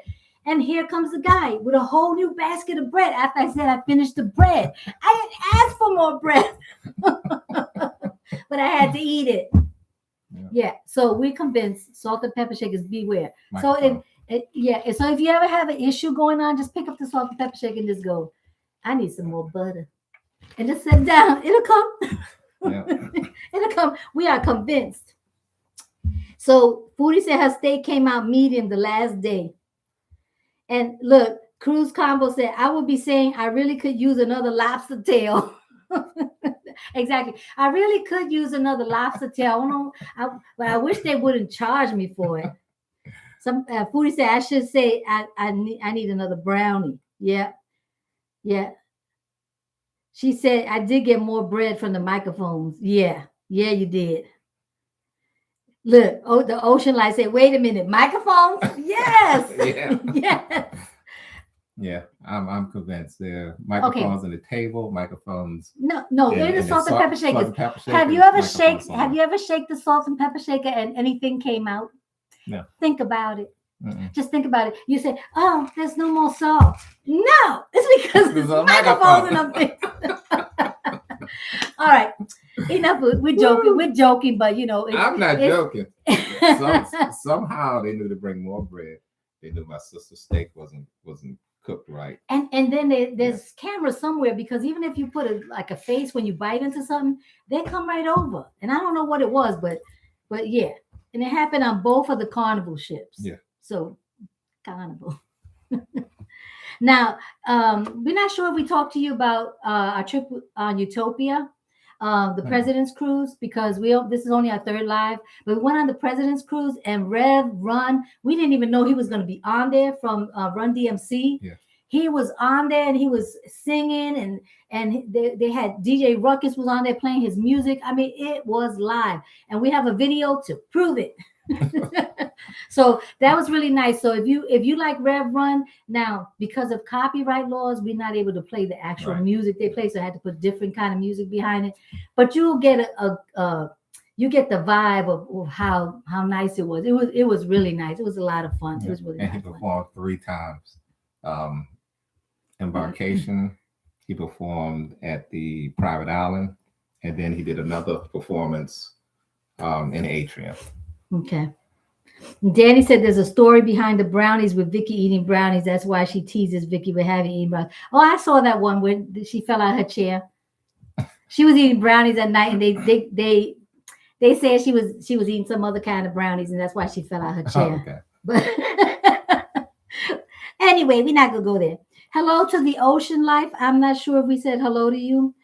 And here comes the guy with a whole new basket of bread after I said I finished the bread. I didn't ask for more bread, but I had to eat it. Yeah. So we're convinced salt and pepper shakers, beware. So so if you ever have an issue going on, just pick up the salt and pepper shaker and just go, I need some more butter. And just sit down. It'll come. Yeah. It'll come. We are convinced. So Foodie said her steak came out medium the last day. And look, Cruise Combo said, I would be saying I really could use another lobster tail. Exactly. I really could use another lobster tail. But I wish they wouldn't charge me for it. Some Foodie said I should say I need another brownie. Yeah. Yeah. She said I did get more bread from the microphones. Yeah. Yeah, you did. Look, the Ocean Light said, wait a minute, microphones? Yes. Yeah. Yes. Yeah, I'm convinced. There are microphones on the table, microphones. No, they're the salt and pepper shakers. Have you ever shake the salt and pepper shaker and anything came out? No. Think about it. Just think about it. You say, oh, there's no more salt. No, it's because there's microphones in them things. All right. Enough. We're joking, but you know. I'm not joking. Somehow they knew to bring more bread. They knew my sister's steak wasn't cooked right. And then there's cameras somewhere, because even if you put a face when you bite into something, they come right over. And I don't know what it was, but yeah. And it happened on both of the Carnival ships. Yeah. So Carnival. Now, we're not sure if we talked to you about our trip on Utopia, the President's Cruise, because this is only our third live, but we went on the President's Cruise, and Rev Run, we didn't even know he was going to be on there from Run DMC. Yeah. He was on there and he was singing, and they had DJ Ruckus was on there playing his music. I mean, it was live, and we have a video to prove it. So that was really nice. So if you like Rev Run, now because of copyright laws, we're not able to play the actual music they play, so I had to put different kind of music behind it. But you'll get you get the vibe of how nice it was. It was really nice. It was a lot of fun. It was really nice. And he performed 3 times. Embarkation. He performed at the private island, and then he did another performance in the atrium. Okay. Danny said there's a story behind the brownies with Vicky eating brownies. That's why she teases Vicky with having eaten brownies. Oh, I saw that one where she fell out of her chair. She was eating brownies at night, and they said she was eating some other kind of brownies, and that's why she fell out of her chair. Oh, okay. But anyway, we're not gonna go there. Hello to the Ocean Life. I'm not sure if we said hello to you.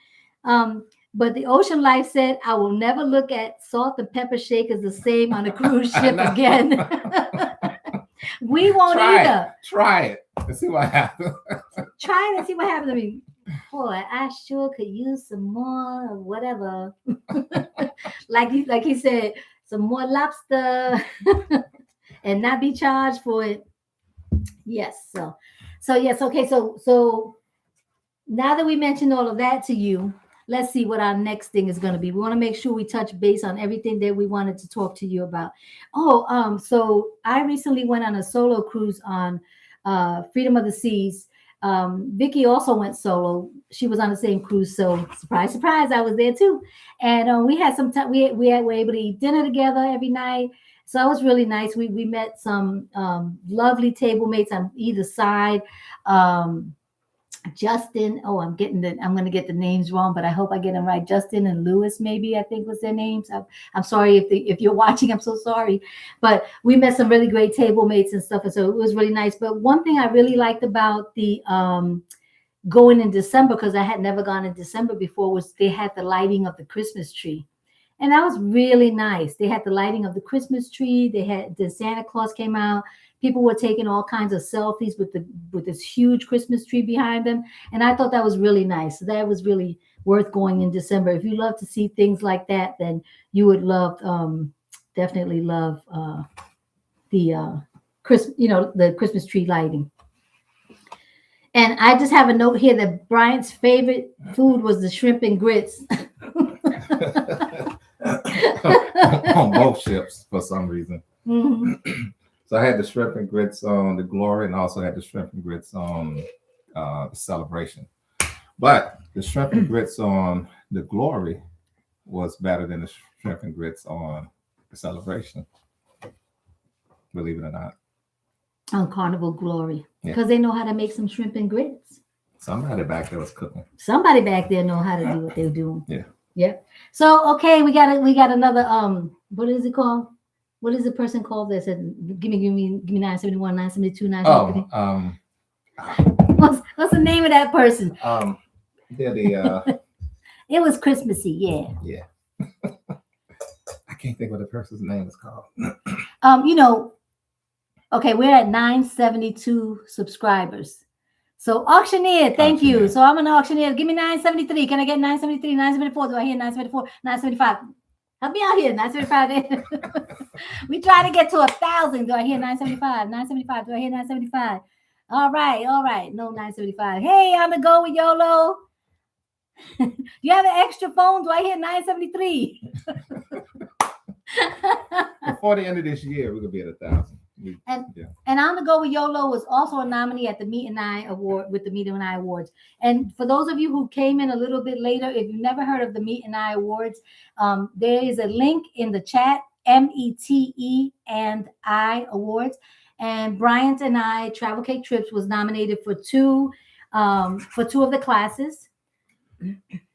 But the Ocean Life said, I will never look at salt and pepper shakers the same on a cruise ship again. We won't either. Try it and see what happens. Try it and see what happens. I mean, boy, I sure could use some more of whatever. like he said, some more lobster and not be charged for it. Yes. So yes. Okay. So now that we mentioned all of that to you, let's see what our next thing is going to be. We want to make sure we touch base on everything that we wanted to talk to you about. So I recently went on a solo cruise on Freedom of the Seas. Vicky also went solo. She was on the same cruise. So surprise, surprise, I was there too. And we had some time. We were able to eat dinner together every night. So it was really nice. We met some lovely table mates on either side. Justin, I'm going to get the names wrong, but I hope I get them right. Justin and Lewis, maybe, I think was their names. I'm sorry if you're watching, I'm so sorry. But we met some really great table mates and stuff. And so it was really nice. But one thing I really liked about the going in December, because I had never gone in December before, was they had the lighting of the Christmas tree. And that was really nice. They had the lighting of the Christmas tree. They had the Santa Claus came out. People were taking all kinds of selfies with this huge Christmas tree behind them. And I thought that was really nice. So that was really worth going in December. If you love to see things like that, then you would definitely love the Christmas tree lighting. And I just have a note here that Bryant's favorite food was the shrimp and grits. On both ships for some reason. Mm-hmm. So I had the shrimp and grits on the Glory, and also had the shrimp and grits on the Celebration. But the shrimp and grits on the Glory was better than the shrimp and grits on the Celebration. Believe it or not. On Carnival Glory. Because they know how to make some shrimp and grits. Somebody back there was cooking. Somebody back there know how to do what they're doing. Yeah. Yeah. So okay, we got another what is it called? what is the person called that said, give me 971, 972, Oh, 973? What's the name of that person? they're the It was Christmassy, yeah. yeah. I can't think what the person's name is called. Okay, we're at 972 subscribers. So auctioneer, thank you. So I'm an auctioneer. Give me 973. Can I get 973, 974? Do I hear 974, 975? Help me out here, 975. We try to get to 1,000. Do I hear 975? 975. Do I hear 975? All right. No 975. Hey, I'm the go with YOLO. You have an extra phone? Do I hear 973? Before the end of this year, we're gonna be at 1,000. And On the Go with YOLO was also a nominee at the Mete and I Award with the Mete and I Awards. And for those of you who came in a little bit later, if you've never heard of the Mete and I Awards, there is a link in the chat, METE and I Awards. And Bryant and I, TravelCakeTrips, was nominated for two of the classes.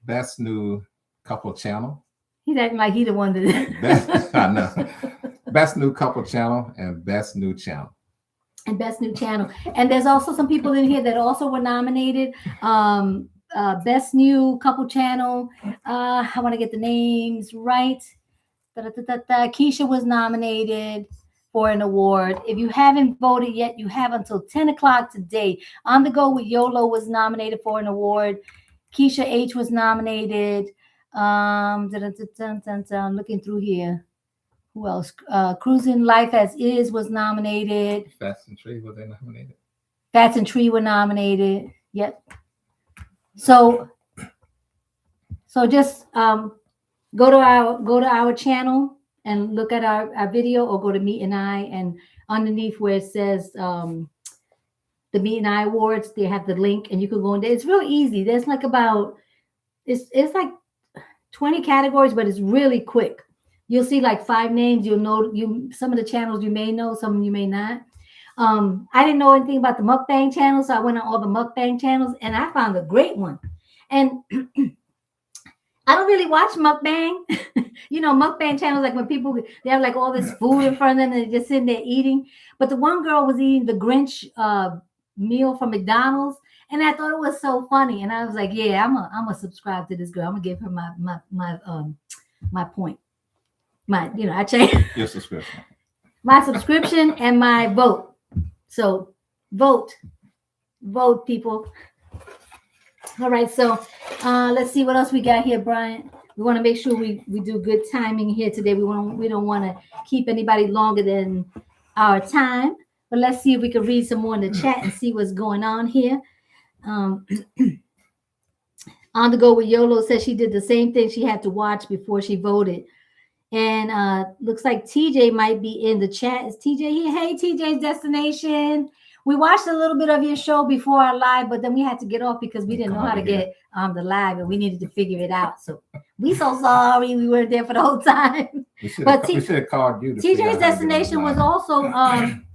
Best new couple channel. He's acting like he the one that. I know. Best new couple channel and best new channel. And best new channel. And there's also some people in here that also were nominated. Best new couple channel. I want to get the names right. Keisha was nominated for an award. If you haven't voted yet, you have until 10 o'clock today. On the Go with YOLO was nominated for an award. Keisha H was nominated. Looking through here. Who else? Cruising Life as Is was nominated. Fats and Tree, were they nominated? Fats and Tree were nominated. Yep. So just go to our channel and look at our video, or go to Mete and I, and underneath where it says the Mete and I Awards, they have the link, and you can go in there. It's real easy. There's like it's like 20 categories, but it's really quick. You'll see like 5 names. You'll know some of the channels you may know, some you may not. I didn't know anything about the mukbang channel, so I went on all the mukbang channels, and I found a great one. And I don't really watch mukbang. Mukbang channels, like when people, they have like all this food in front of them and they're just sitting there eating. But the one girl was eating the Grinch meal from McDonald's, and I thought it was so funny. And I was like, yeah, I'm a subscribe to this girl. I'm gonna give her my point. I changed your subscription. My subscription and my vote. So vote, people. All right, so let's see what else we got here, Brian. We want to make sure we do good timing here today. We don't want to keep anybody longer than our time, but let's see if we can read some more in the chat and see what's going on here. On the Go with YOLO says she did the same thing. She had to watch before she voted. And looks like TJ might be in the chat. Is TJ here? Hey, TJ's Destination. We watched a little bit of your show before our live, but then we had to get off because we didn't know how to get on the live, and we needed to figure it out. So we so sorry we weren't there for the whole time. We should have called you. TJ's Destination was also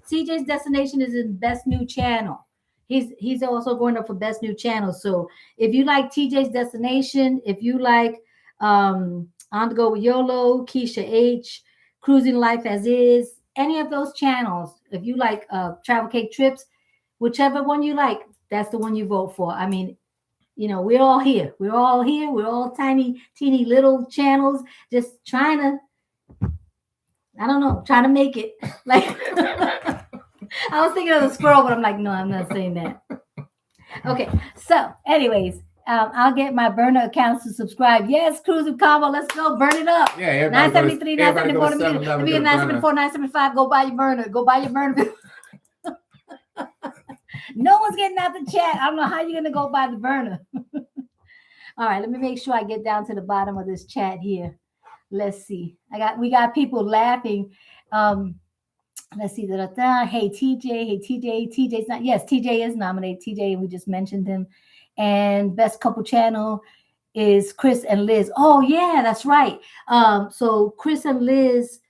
TJ's Destination is in Best New Channel. He's also going up for Best New Channel. So if you like TJ's Destination, if you like On the Go with YOLO, Keisha H, Cruising Life as Is, any of those channels, if you like TravelCakeTrips, whichever one you like, that's the one you vote for. I mean, we're all here. We're all tiny, teeny little channels, just trying to make it. Like, I was thinking of the squirrel, but I'm like, no, I'm not saying that. Okay, so anyways, I'll get my burner accounts to subscribe. Yes, Cruising Combo, let's go burn it up. Yeah, 973, 974, 975. 975. Go buy your burner. No one's getting out the chat. I don't know how you're gonna go buy the burner. All right, let me make sure I get down to the bottom of this chat here. Let's see. We got people laughing. Let's see. Hey TJ. TJ's not. Yes, TJ is nominated. TJ, we just mentioned him. And Best Couple Channel is Chris and Liz. Oh yeah, that's right. So Chris and Liz,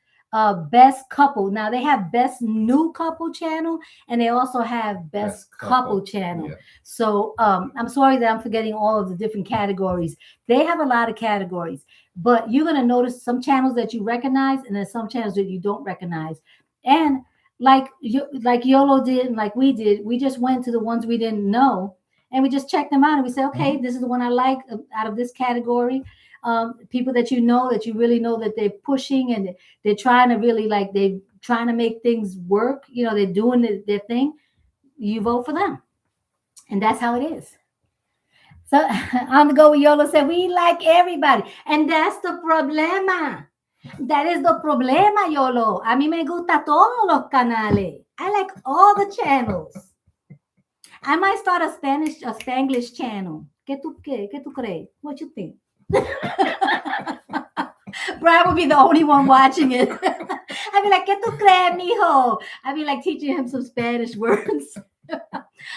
Best Couple. Now they have Best New Couple Channel, and they also have Best Couple Channel. Yeah. So I'm sorry that I'm forgetting all of the different categories. They have a lot of categories. but you're going to notice some channels that you recognize and then some channels that you don't recognize. And like Yolo did, and like we did, we just went to the ones we didn't know and we just checked them out and we said, okay, this is the one I like out of this category. People that you know, that you really know that they're pushing and they're trying to really they're trying to make things work. They're doing their thing. You vote for them. And that's how it is. So on the go with Yolo said, we like everybody. And that's the problema. That is the problema, Yolo. A mí me gusta todos los canales. I like all the channels. I might start a Spanglish channel. ¿Qué tú crees? What you think? Brian will be the only one watching it. I'd be like, ¿qué tú crees, mijo? I'd be like teaching him some Spanish words.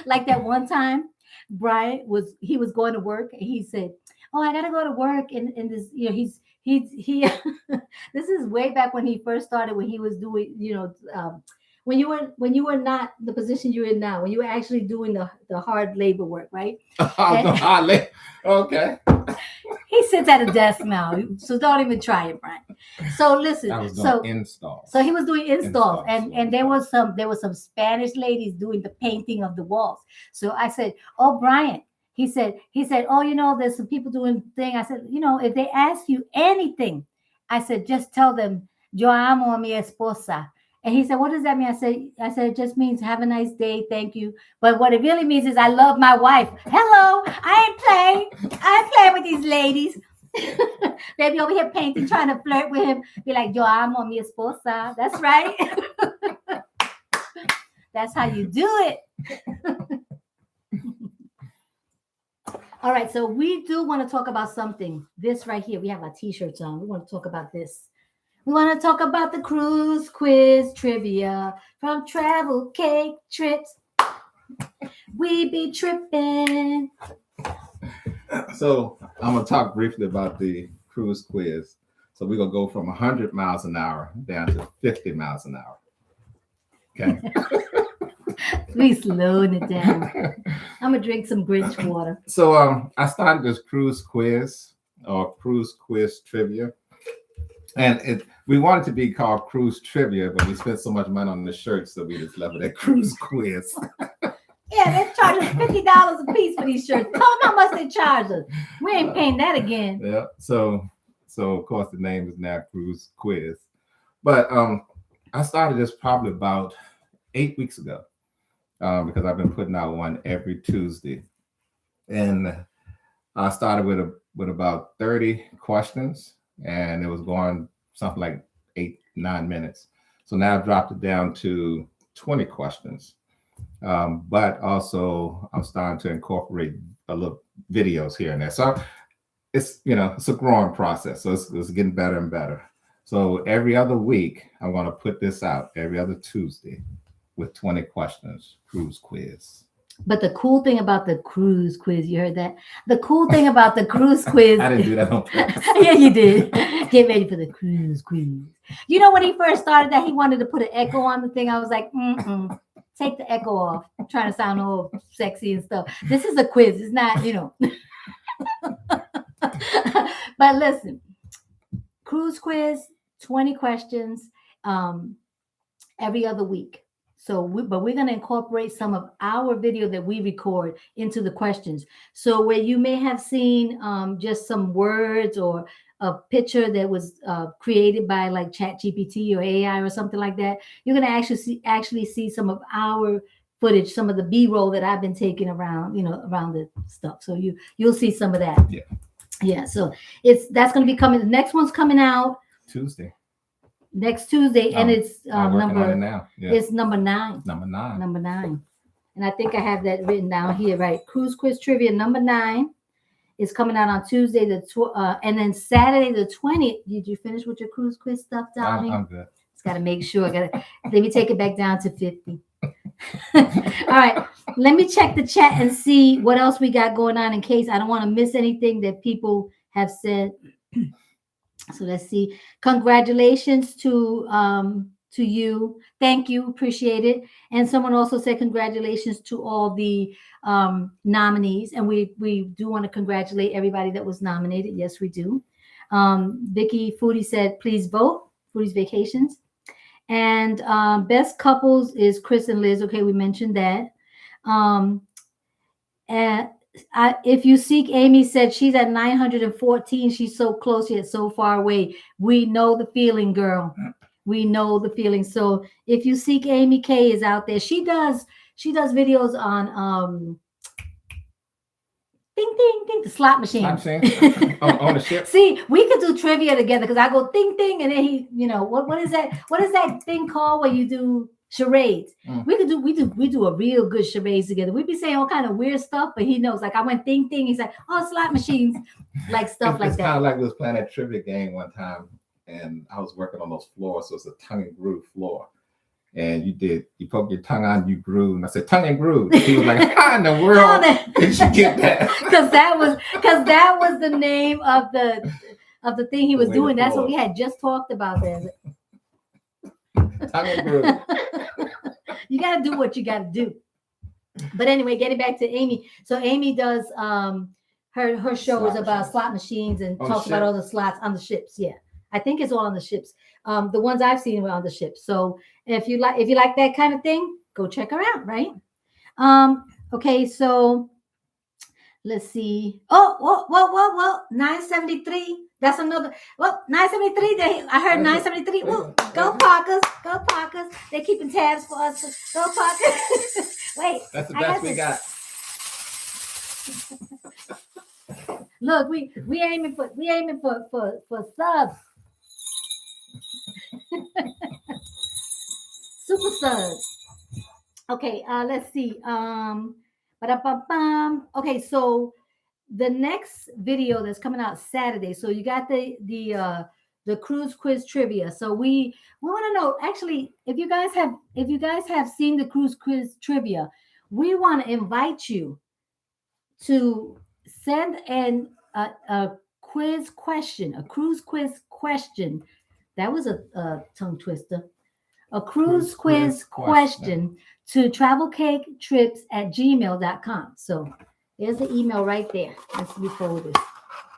Like that one time, Brian was going to work and he said, oh, I gotta go to work in this, he this is way back when he first started, when he was doing, when you were not the position you're in now, when you were actually doing the hard labor work, right? Okay. He sits at a desk now, so don't even try it, Brian. So listen, installs. So he was doing installs, and there was some Spanish ladies doing the painting of the walls. So I said, "Oh, Brian," he said, "Oh, there's some people doing thing." I said, "If they ask you anything," I said, "just tell them yo amo a mi esposa." And he said, "What does that mean?" I said, "It just means have a nice day, thank you. But what it really means is I love my wife." Hello, I ain't playing with these ladies. They be over here painting, trying to flirt with him. Be like, yo amo mi esposa. That's right. That's how you do it. All right, so we do want to talk about something. This right here, we have our t-shirts on. We want to talk about this. We want to talk about the cruise quiz trivia from Travel Cake Trips. We be tripping. So I'm going to talk briefly about the cruise quiz. So we're going to go from 100 miles an hour down to 50 miles an hour. Okay. We slowing it down. I'm going to drink some Grinch water. So I started this cruise quiz or cruise quiz trivia. And we wanted to be called Cruise Trivia, but we spent so much money on the shirts, so we just left it at Cruise Quiz. Yeah, they charge us $50 a piece for these shirts. Tell them how much they charge us. We ain't paying that again. Yeah. So of course the name is now Cruise Quiz. But I started this probably about 8 weeks ago because I've been putting out one every Tuesday, and I started with about 30 questions. And it was going something like 8-9 minutes. So now I've dropped it down to 20 questions. But also I'm starting to incorporate a little videos here and there. So it's a growing process. So it's getting better and better. So every other week I'm going to put this out every other Tuesday with 20 questions, cruise quiz. But the cool thing about the cruise quiz, you heard that? The cool thing about the cruise quiz. I didn't do that on purpose. Yeah, you did. Get ready for the cruise quiz. When he first started that, he wanted to put an echo on the thing. I was like, take the echo off. I'm trying to sound all sexy and stuff. This is a quiz. It's not, But listen, cruise quiz, 20 questions every other week. But we're going to incorporate some of our video that we record into the questions. So where you may have seen just some words or a picture that was created by like ChatGPT or AI or something like that, you're going to actually see some of our footage, some of the B-roll that I've been taking around, around the stuff. So you'll see some of that. Yeah. So that's going to be coming. The next one's coming out next Tuesday, and it's it's number 9. Number 9. And I think I have that written down here, right? Cruise Quiz Trivia number 9 is coming out on Tuesday, and then Saturday the 20th. Did you finish with your cruise quiz stuff down here? I'm good. Just got to make sure. Let me take it back down to 50. All right. Let me check the chat and see what else we got going on in case I don't want to miss anything that people have said. So let's see. Congratulations to you. Thank you. Appreciate it. And someone also said congratulations to all the nominees. And we do want to congratulate everybody that was nominated. Yes, we do. Vicky Foodie said, please vote. Foodie's Vacations. And best couples is Chris and Liz. Okay, we mentioned that. And if you seek, Amy said she's at 914. She's so close yet so far away. We know the feeling, girl. We know the feeling. So if you seek, Amy K is out there. She does videos on ding ding ding, the slot machine. on the ship. See, we could do trivia together because I go ding ding, and then he, what is that? What is that thing called where you do charades? We do a real good charades together. We'd be saying all kind of weird stuff, but he knows. Like I went ding ding, he's like, oh, slot machines, like stuff like that. It's kind of like we was playing that trivia game one time, and I was working on those floors, so it's a tongue and groove floor. And you poke your tongue on, you groove. And I said, tongue and groove. He was like, how in the world did you get that? Because that was the name of the thing he was doing. That's what we had just talked about there. Tongue and groove. You got to do what you got to do. But anyway, getting back to Amy. So Amy does her show is about slot machines and talks about all the slots on the ships. Yeah. I think it's all on the ships. The ones I've seen were on the ships. So if you like that kind of thing, go check her out, right? Okay, so let's see. Oh, 973. That's another. Well, 973. I heard 973. Whoa, go Parkers, go Parkers. They're keeping tabs for us. Go Parkers. Wait, that's the best we got. Look, we aiming for subs. Super subs. Okay, let's see. Okay, so the next video that's coming out Saturday. So you got the cruise quiz trivia. So we want to know, actually, if you guys have seen the cruise quiz trivia, we want to invite you to send in a quiz question, a cruise quiz question. That was a tongue twister. A cruise quiz question to TravelCakeTrips@gmail.com. So there's the email right there. Let's forward this.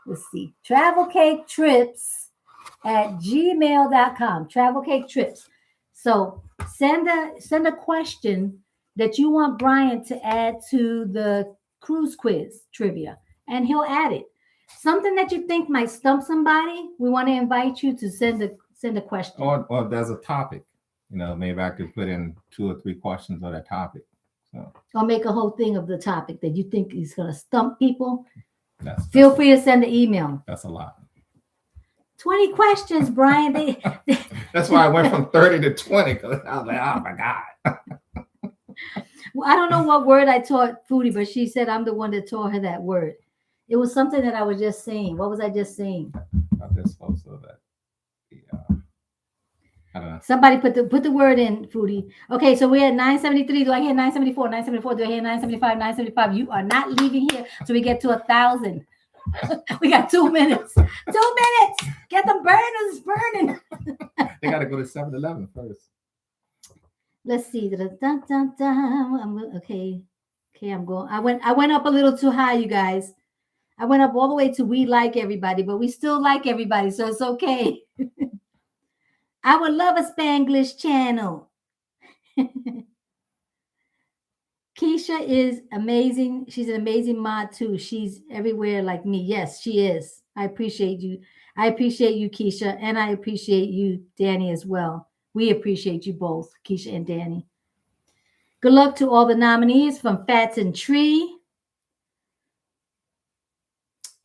Let's see. TravelCakeTrips@gmail.com. TravelCakeTrips. So send a question that you want Bryant to add to the cruise quiz trivia, and he'll add it. Something that you think might stump somebody, we want to invite you to send a question. Or if there's a topic, maybe I could put in 2 or 3 questions on that topic. So I'll make a whole thing of the topic that you think is going to stump people. Feel free to send an email. That's a lot. 20 questions, Brian. That's why I went from 30 to 20, because I was like, oh my God. Well, I don't know what word I taught Foodie, but she said I'm the one that taught her that word. It was something that I was just saying. What was I just saying? I'm just supposed to that. I don't know. Somebody put the word in, Foodie. Okay, so we're at 973. Do I hear 974? 974. Do I hear 975? 975. You are not leaving here till we get to 1,000. We got 2 minutes. 2 minutes. Get the burners burning. They got to go to 7-Eleven first. Let's see. Okay, I'm going. I went up a little too high, you guys. I went up all the way to we like everybody, but we still like everybody, so it's okay. I would love a Spanglish channel. Keisha is amazing. She's an amazing mod too. She's everywhere like me. Yes, she is. I appreciate you. I appreciate you, Keisha, and I appreciate you, Danny, as well. We appreciate you both, Keisha and Danny. Good luck to all the nominees from Fats and Tree.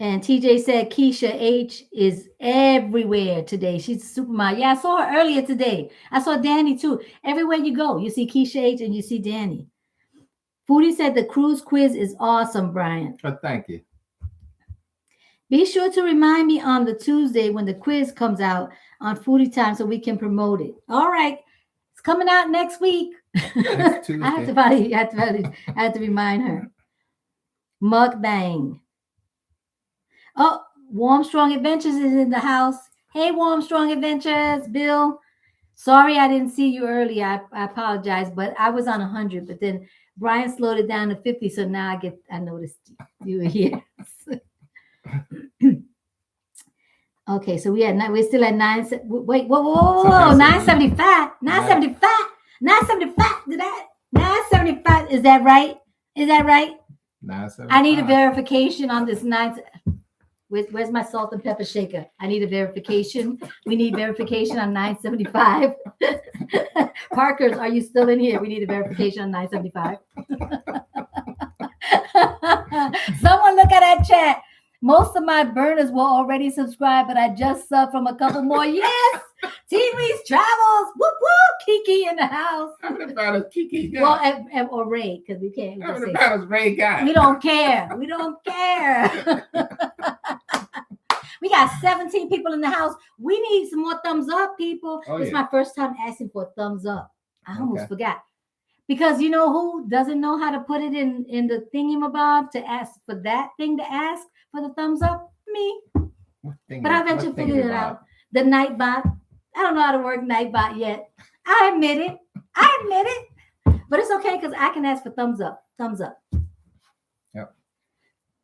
And TJ said Keisha H is everywhere today. She's a supermodel. Yeah, I saw her earlier today. I saw Danny too. Everywhere you go, you see Keisha H and you see Danny. Foodie said the cruise quiz is awesome, Brian. Oh, thank you. Be sure to remind me on the Tuesday when the quiz comes out on Foodie Time so we can promote it. All right. It's coming out next week. Next Tuesday. I have to remind her. Mukbang. Oh, Warm Strong Adventures is in the house. Hey, Warm Strong Adventures, Bill. Sorry I didn't see you earlier. I apologize, but I was on 100, but then Brian slowed it down to 50, so now I noticed you were here. Okay, so we're still at nine. Wait, whoa, 975, 975, 975. Did that 975? Is that right? Is that right? 975. I need a verification on this nine. Where's my salt and pepper shaker? I need a verification. We need verification on 975. Parkers, are you still in here? We need a verification on 975. Someone look at that chat. Most of my burners were already subscribed, but I just subbed from a couple more. Yes! T-Reese Travels! Whoop, whoop! Kiki in the house. How many battles Kiki got? Well, or Ray, because we can't. How many battles Ray got? We don't care. We don't care. We got 17 people in the house. We need some more thumbs up, people. It's my first time asking for a thumbs up. I almost forgot. Because you know who doesn't know how to put it in the thingamabob to ask for that thing to ask for the thumbs up? Me. But I eventually figured it out. The Nightbot. I don't know how to work Nightbot yet. I admit it. But it's okay because I can ask for thumbs up. Thumbs up. Yep.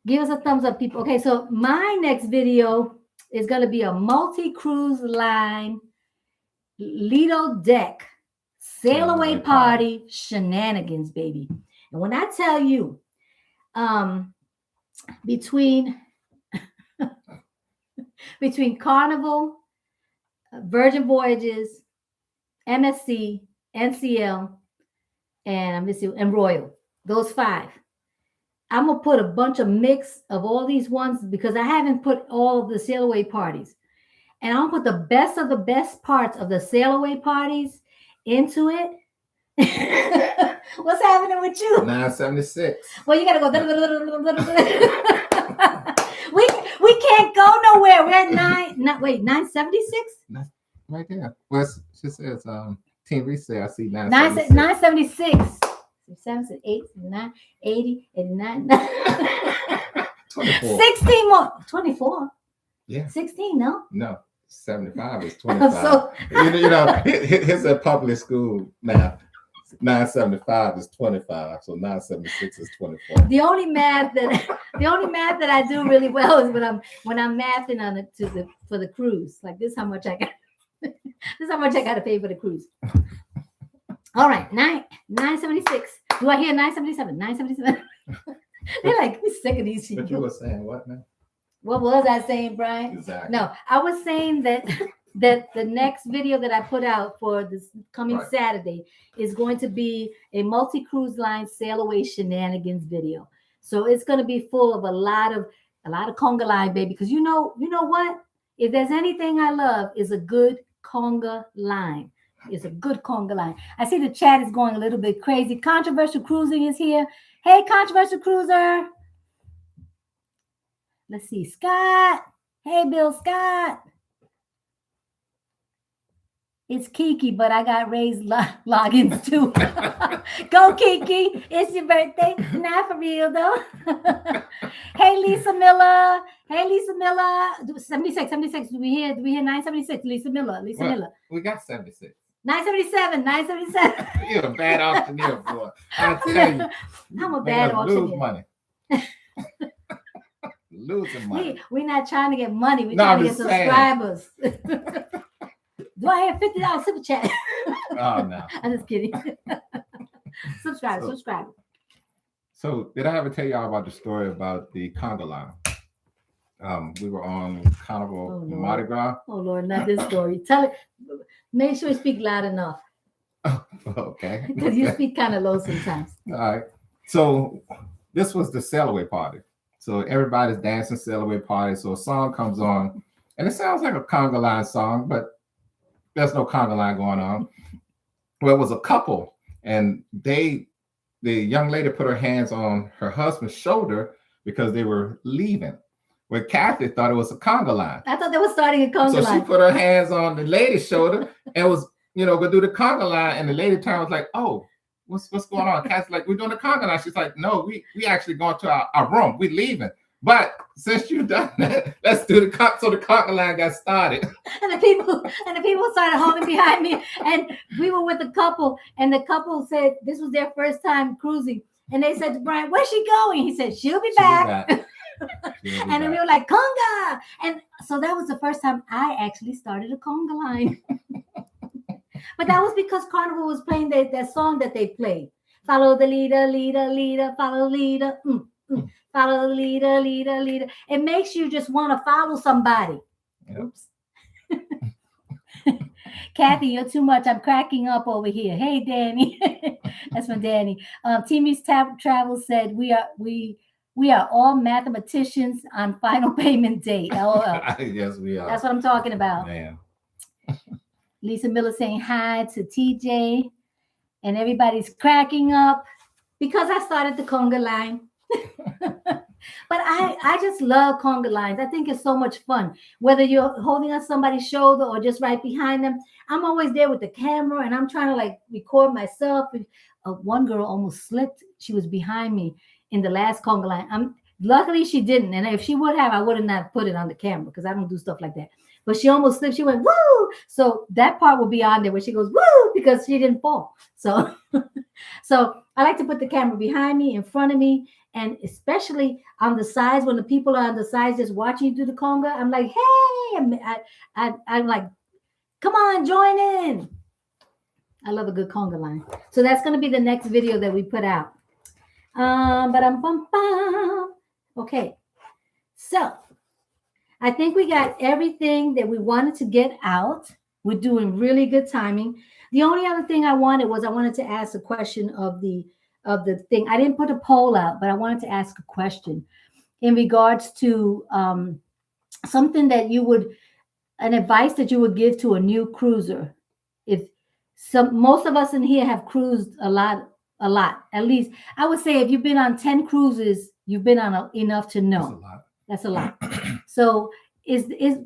Give us a thumbs up, people. Okay, so my next video is going to be a multi-cruise line Lido deck sail away party shenanigans, baby. And when I tell you, between Carnival, Virgin Voyages, MSC, NCL, and Royal, those 5. I'm gonna put a bunch of mix of all these ones because I haven't put all of the sail away parties, and I'll put the best of the best parts of the sail away parties into it. What's happening with you? 976. Well, you gotta go. We can't go nowhere. We're at 976. Right there. Well, she says Team Reset. I see 976. 976. 7, 8, 9, 80, 89. 24. 16 more. 24. Yeah. 16, no? No. 75 is 25. So, here's a public school math. 975 is 25, so 976 is 24. The only math that I do really well is when I'm mathing on it for the cruise. Like this, how much I got. This is how much I got to pay for the cruise. All right, 976. Do I hear 977? 977. They're like, we're sick of these people. But you were saying what, man? What was I saying, Brian? Exactly. No, I was saying that the next video that I put out for this coming Saturday is going to be a multi-cruise line sail away shenanigans video. So it's going to be full of a lot of conga line, baby. Because you know what? If there's anything I love, is a good conga line. It's a good conga line. I see the chat is going a little bit crazy. Controversial Cruising is here. Hey, Controversial Cruiser. Let's see. Scott. Hey, Bill Scott. It's Kiki, but I got raised logins too. Go, Kiki. It's your birthday. Not for real, though. Hey, Lisa Miller. 76. Do we hear 976? Lisa Miller. We got 76. 977. You're a bad auctioneer, boy. I tell you. I'm a bad auctioneer. Lose money. Losing money. We're not trying to get money. We're trying to get subscribers. Do I have $50 super chat? Oh, no. I'm just kidding. Subscribe. So did I ever tell y'all about the story about the conga line? We were on Carnival Mardi Gras. Oh, Lord, not this story. Tell it. Make sure you speak loud enough. Oh, okay. Because you speak kind of low sometimes. All right. So this was the sail away party. So everybody's dancing sail away party. So a song comes on, and it sounds like a conga line song, but there's no conga line going on. Well, it was a couple, and the young lady put her hands on her husband's shoulder because they were leaving. Well, Cathy thought it was a conga line. I thought they were starting a conga line. So she put her hands on the lady's shoulder and was, gonna do the conga line. And the lady turned was like, "Oh, what's going on?" Cathy's like, "We're doing the conga line." She's like, "No, we actually going to our room. We're leaving. But since you've done that, let's do the so the conga line got started." And the people started holding behind me, and we were with a couple, and the couple said this was their first time cruising, and they said to Brian, "Where's she going?" He said, "She'll be back." And then we were like, conga. And so that was the first time I actually started a conga line. But that was because Carnival was playing that song that they played. Follow the leader, leader, leader, follow leader. Follow the leader, leader, leader. It makes you just want to follow somebody. Yep. Oops. Cathy, you're too much. I'm cracking up over here. Hey, Danny. That's from Danny. Timmy's Travel said we are all mathematicians on final payment date. Yes, we are. That's what I'm talking about. Man. Lisa Miller saying hi to TJ, and everybody's cracking up because I started the conga line. But I just love conga lines. I think it's so much fun. Whether you're holding on somebody's shoulder or just right behind them, I'm always there with the camera and I'm trying to like record myself. One girl almost slipped. She was behind me in the last conga line. Luckily she didn't. And if she would have, I would have not put it on the camera because I don't do stuff like that. But she almost slipped. She went, woo! So that part will be on there where she goes, woo! Because she didn't fall. So, so I like to put the camera behind me, in front of me, and especially on the sides when the people are on the sides just watching you do the conga. I'm like, hey! I'm like, come on, join in. I love a good conga line. So that's going to be the next video that we put out. Okay. So I think we got everything that we wanted to get out. We're doing really good timing. The only other thing I wanted to ask a question of the thing. I didn't put a poll out, but I wanted to ask a question in regards to something that an advice that you would give to a new cruiser. If most of us in here have cruised a lot, at least I would say if you've been on 10 cruises, you've been on enough to know. That's a lot. So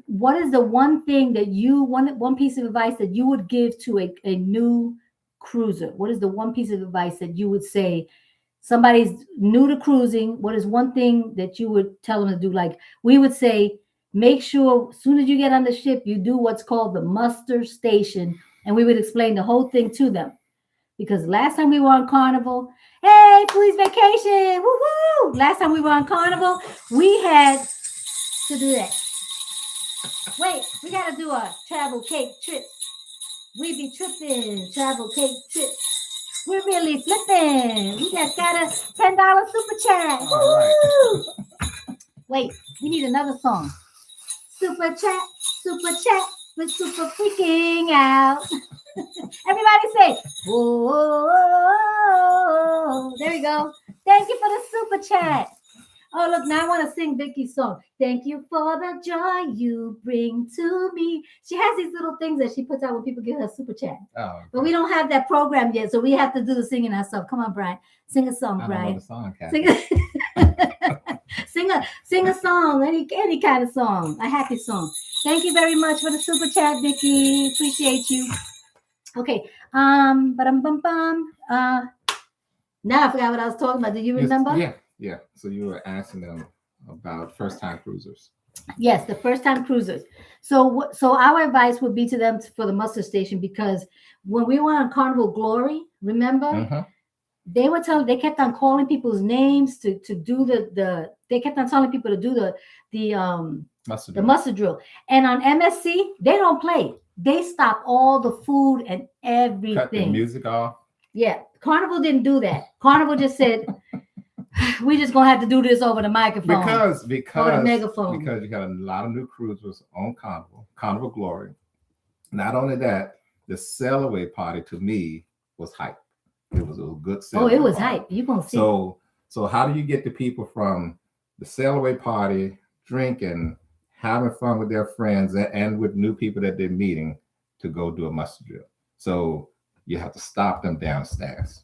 what is the one thing that one piece of advice that you would give to a new cruiser? What is the one piece of advice that you would say somebody's new to cruising? What is one thing that you would tell them to do? Like we would say, make sure as soon as you get on the ship, you do what's called the muster station. And we would explain the whole thing to them. Because last time we were on Carnival, hey, please vacation, woo-hoo! Last time we were on Carnival, we had to do that. Wait, we got to do a travel cake trip. We be tripping, travel cake trips. We're really flipping. We just got a $10 super chat. Woo! Right. Wait, we need another song. Super chat, we're super freaking out. Everybody say, whoa. There we go. Thank you for the super chat. Oh, look, now I want to sing Vicky's song. Thank you for the joy you bring to me. She has these little things that she puts out when people give her super chat. Oh, okay. But we don't have that program yet, so we have to do the singing ourselves. Come on, Brian. Sing a song, Brian. I don't know the song, Cathy. Sing a song, any kind of song, a happy song. Thank you very much for the super chat, Vicky. Appreciate you. Okay. Now I forgot what I was talking about. Do you remember? Yeah. So you were asking them about first-time cruisers. Yes, the first-time cruisers. So our advice would be to them for the muster station, because when we were on Carnival Glory, remember? Uh-huh. They kept on calling people's names to do they kept on telling people to do the muster drill. And on MSC, they don't play. They stop all the food and everything. Cut the music off. Yeah. Carnival didn't do that. Carnival just said, we just gonna have to do this over the microphone. Because over the megaphone. Because you got a lot of new cruisers on Carnival Glory. Not only that, the sailaway party to me was hype. It was a good sailaway. Oh, it was hype. You gonna see. So how do you get the people from the sailaway party, drinking, having fun with their friends, and with new people that they're meeting to go do a muster drill? So you have to stop them downstairs.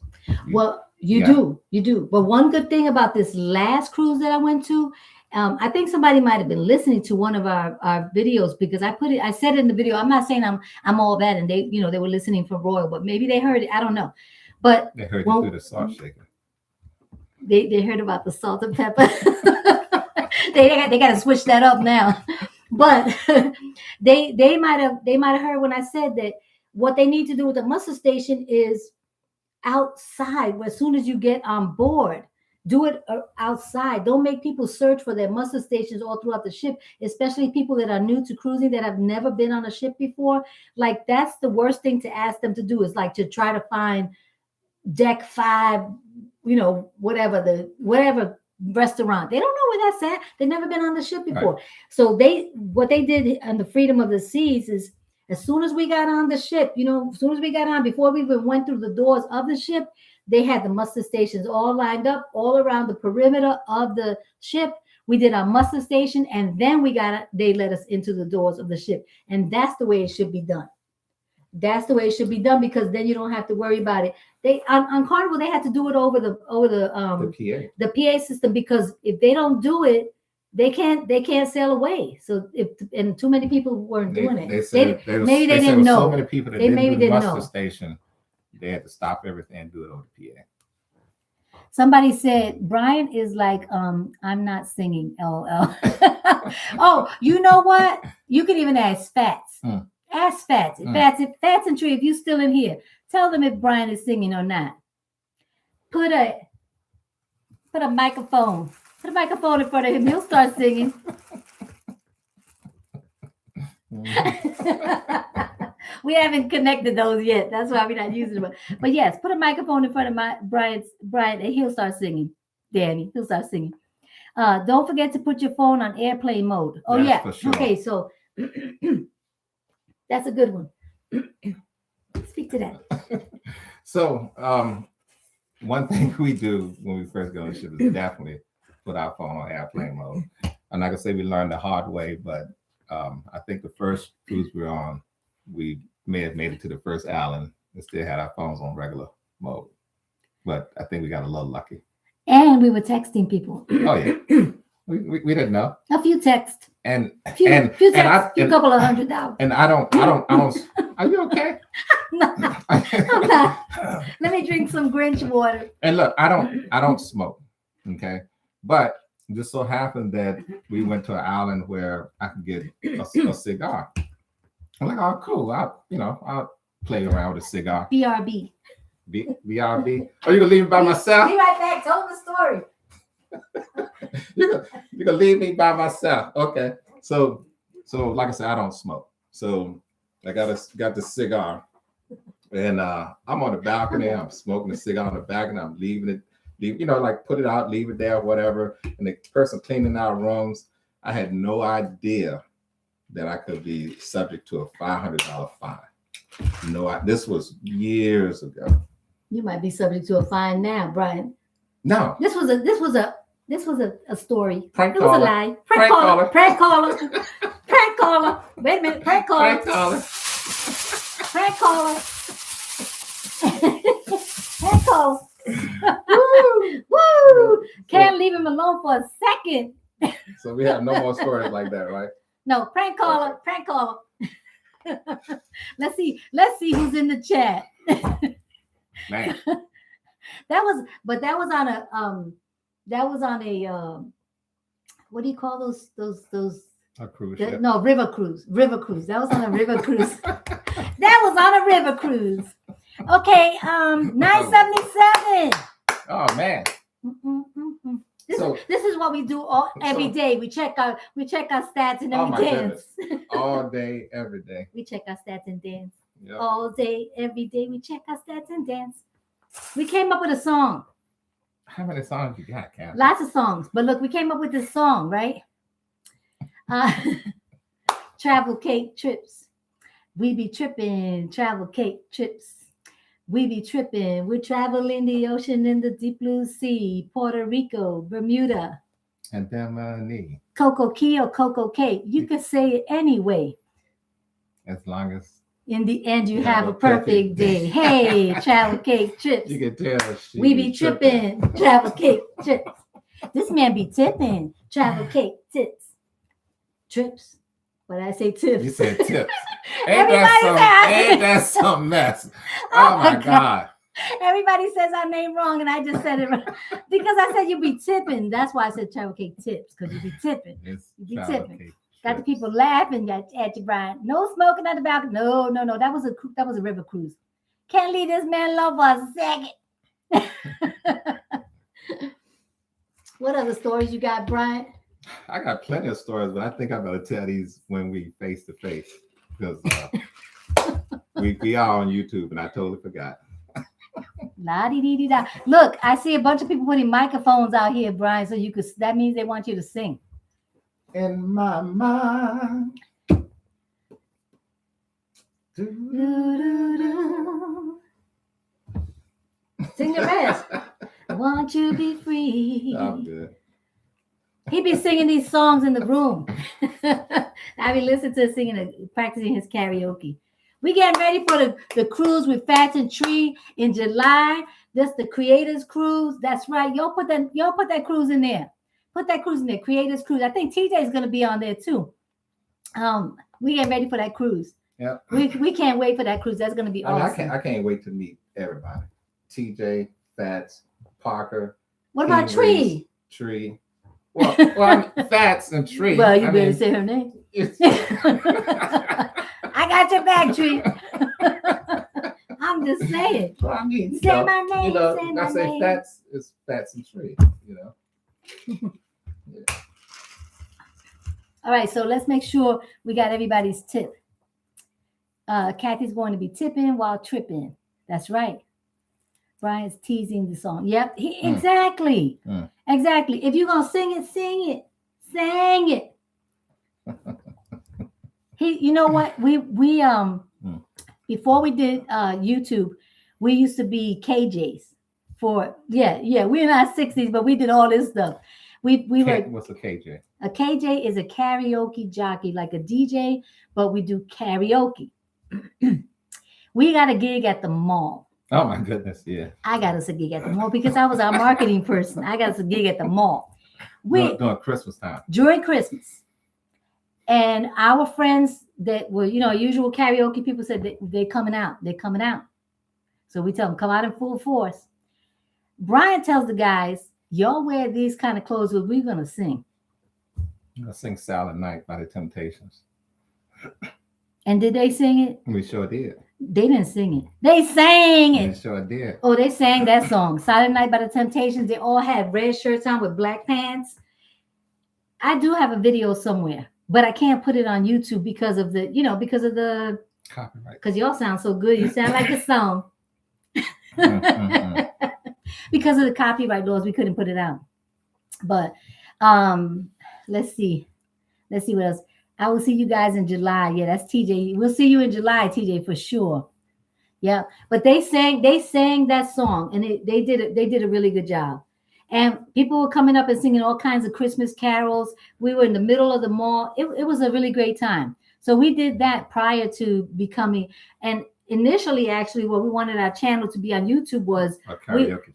You do. But one good thing about this last cruise that I went to, I think somebody might have been listening to one of our videos, because I said in the video, I'm not saying I'm all that, and they were listening for Royal, but maybe they heard it. I don't know. But they heard you through the salt shaker. They heard about the salt and pepper. they got to switch that up now. But they might have heard when I said that what they need to do with the muster station is outside. As soon as you get on board, Do it outside. Don't make people search for their muster stations all throughout the ship, especially people that are new to cruising that have never been on a ship before. Like that's the worst thing to ask them to do is like to try to find deck 5, whatever restaurant. They don't know where that's at. They've never been on the ship before. Right. So what they did on the Freedom of the Seas is as soon as we got on the ship, as soon as we got on, before we even went through the doors of the ship, they had the muster stations all lined up all around the perimeter of the ship. We did our muster station, and then they let us into the doors of the ship. And that's the way it should be done. That's the way it should be done, because then you don't have to worry about it. They on Carnival, they had to do it over the PA system, because if they don't do it, they can't sail away. So and too many people weren't doing it. Maybe they didn't know. So many people that didn't do the muster station, they had to stop everything and do it over the PA. Somebody said Brian is like, I'm not singing, LOL. Oh, you know what? You can even ask Fats. Ask Fats. Fats and Tree, if you're still in here, tell them if Brian is singing or not. Put a microphone. Put a microphone in front of him. He'll start singing. We haven't connected those yet. That's why we're not using them. But yes, put a microphone in front of Brian, and he'll start singing. Danny, he'll start singing. Don't forget to put your phone on airplane mode. Oh, yeah. For sure. Okay, so that's a good one. Speak to that. So one thing we do when we first go on the ship is definitely put our phone on airplane mode. I'm not going to say we learned the hard way, but I think the first cruise we were on, we may have made it to the first island and still had our phones on regular mode. But I think we got a little lucky. And we were texting people. Oh, yeah. We didn't know. A few texts. And a few couple of $100. And I don't. Are you okay? No, I'm not. Let me drink some Grinch water. And look, I don't smoke. Okay. But it just so happened that we went to an island where I could get a cigar. I'm like, oh, cool. I'll play around with a cigar. BRB. BRB. Oh, you gonna leave me by myself? Be right back. Tell the story. You're gonna leave me by myself. Okay. So like I said, I don't smoke. So I got the cigar, and I'm on the balcony. I'm smoking the cigar on the balcony. I'm leaving it, like put it out, leave it there, whatever. And the person cleaning our rooms, I had no idea that I could be subject to a $500 fine. This was years ago. You might be subject to a fine now, Brian. No. This was a story. Prank it caller. was a lie. Prank caller. Prank caller. Wait a minute. Prank caller. Prank caller. Prank caller. Woo! Can't leave him alone for a second. So we have no more stories like that, right? No, prank caller. Prank caller. Let's see who's in the chat. Man. That was on a what do you call those a cruise ship? No, river cruise. That was on a river cruise. That was on a river cruise. Okay, 977. Oh man. This is what we do every day. We check our stats and then we dance. All day, every day. We check our stats and dance. Yep. All day, every day. We check our stats and dance. We came up with a song. How many songs you got, Cathy? Lots of songs. But look, we came up with this song, right? Travel Cake Trips. We be tripping. Travel Cake Trips. We be tripping. We travel in the ocean, in the deep blue sea, Puerto Rico, Bermuda. And Bimini. Coco Key or Coco Cake. You can say it anyway. As long as in the end you have a perfect day. Hey, Travel Cake Trips. You can tell we be tripping. Travel Cake Trips. This man be tipping. Travel Cake Tips. Trips. What did I say? Tips. You said tips. Ain't that some mess? Oh my God. Everybody says our name wrong, and I just said it right. Because I said you be tipping. That's why I said Travel Cake Tips, because you be tipping. You be tipping. Got the people laughing at you, Brian. No smoking at the balcony. No. That was a river cruise. Can't leave this man alone for a second. What other stories you got, Bryant? I got plenty of stories, but I think I'm going to tell these when we face to face because we are on YouTube, and I totally forgot. La di di di da. Look, I see a bunch of people putting microphones out here, Brian. So you could. That means they want you to sing. In my mind. Sing the rest. Want you be free. I'm good. He be singing these songs in the room. I be listening to singing, practicing his karaoke. We getting ready for the cruise with Fats and Tree in July. That's the Creators Cruise. That's right. Y'all put that cruise in there. Put that cruise in there. Creators Cruise. I think TJ is gonna be on there too. We getting ready for that cruise. Yeah. We can't wait for that cruise. That's gonna be awesome. I can't wait to meet everybody. TJ, Fats, Parker. What about Tree? Tree. Well, Fats and Tree. Well, you better say her name. I got your back, Tree. I'm just saying. Well, I mean, say my name. Say my name. Fats is Fats and Tree. Yeah. All right, so let's make sure we got everybody's tip. Cathy's going to be tipping while tripping. That's right. Brian's teasing the song. Yep, exactly. Exactly. If you're gonna sing it, sing it. You know what? We before we did YouTube, we used to be KJs for we're in our 60s, but we did all this stuff. We were. What's a KJ? A KJ is a karaoke jockey, like a DJ, but we do karaoke. We got a gig at the mall. Oh my goodness, yeah. I got us a gig at the mall because I was our marketing person. I got us a gig at the mall. During Christmas time. During Christmas. And our friends that were, usual karaoke people said they're coming out. They're coming out. So we tell them, come out in full force. Brian tells the guys, y'all wear these kind of clothes, but we're going to sing. I'm going to sing Silent Night by the Temptations. And did they sing it? We sure did. They didn't sing it. They sang it. They sure did. Oh, they sang that song, Silent Night by the Temptations. They all had red shirts on with black pants. I do have a video somewhere, but I can't put it on YouTube because of the copyright. Because y'all sound so good. You sound like the song. Because of the copyright laws, we couldn't put it out. But let's see what else. I will see you guys in July. Yeah, that's TJ. We'll see you in July, TJ, for sure. Yeah, but they sang that song, and they did a really good job. And people were coming up and singing all kinds of Christmas carols. We were in the middle of the mall. It was a really great time. So we did that prior to becoming. And initially, actually, what we wanted our channel to be on YouTube was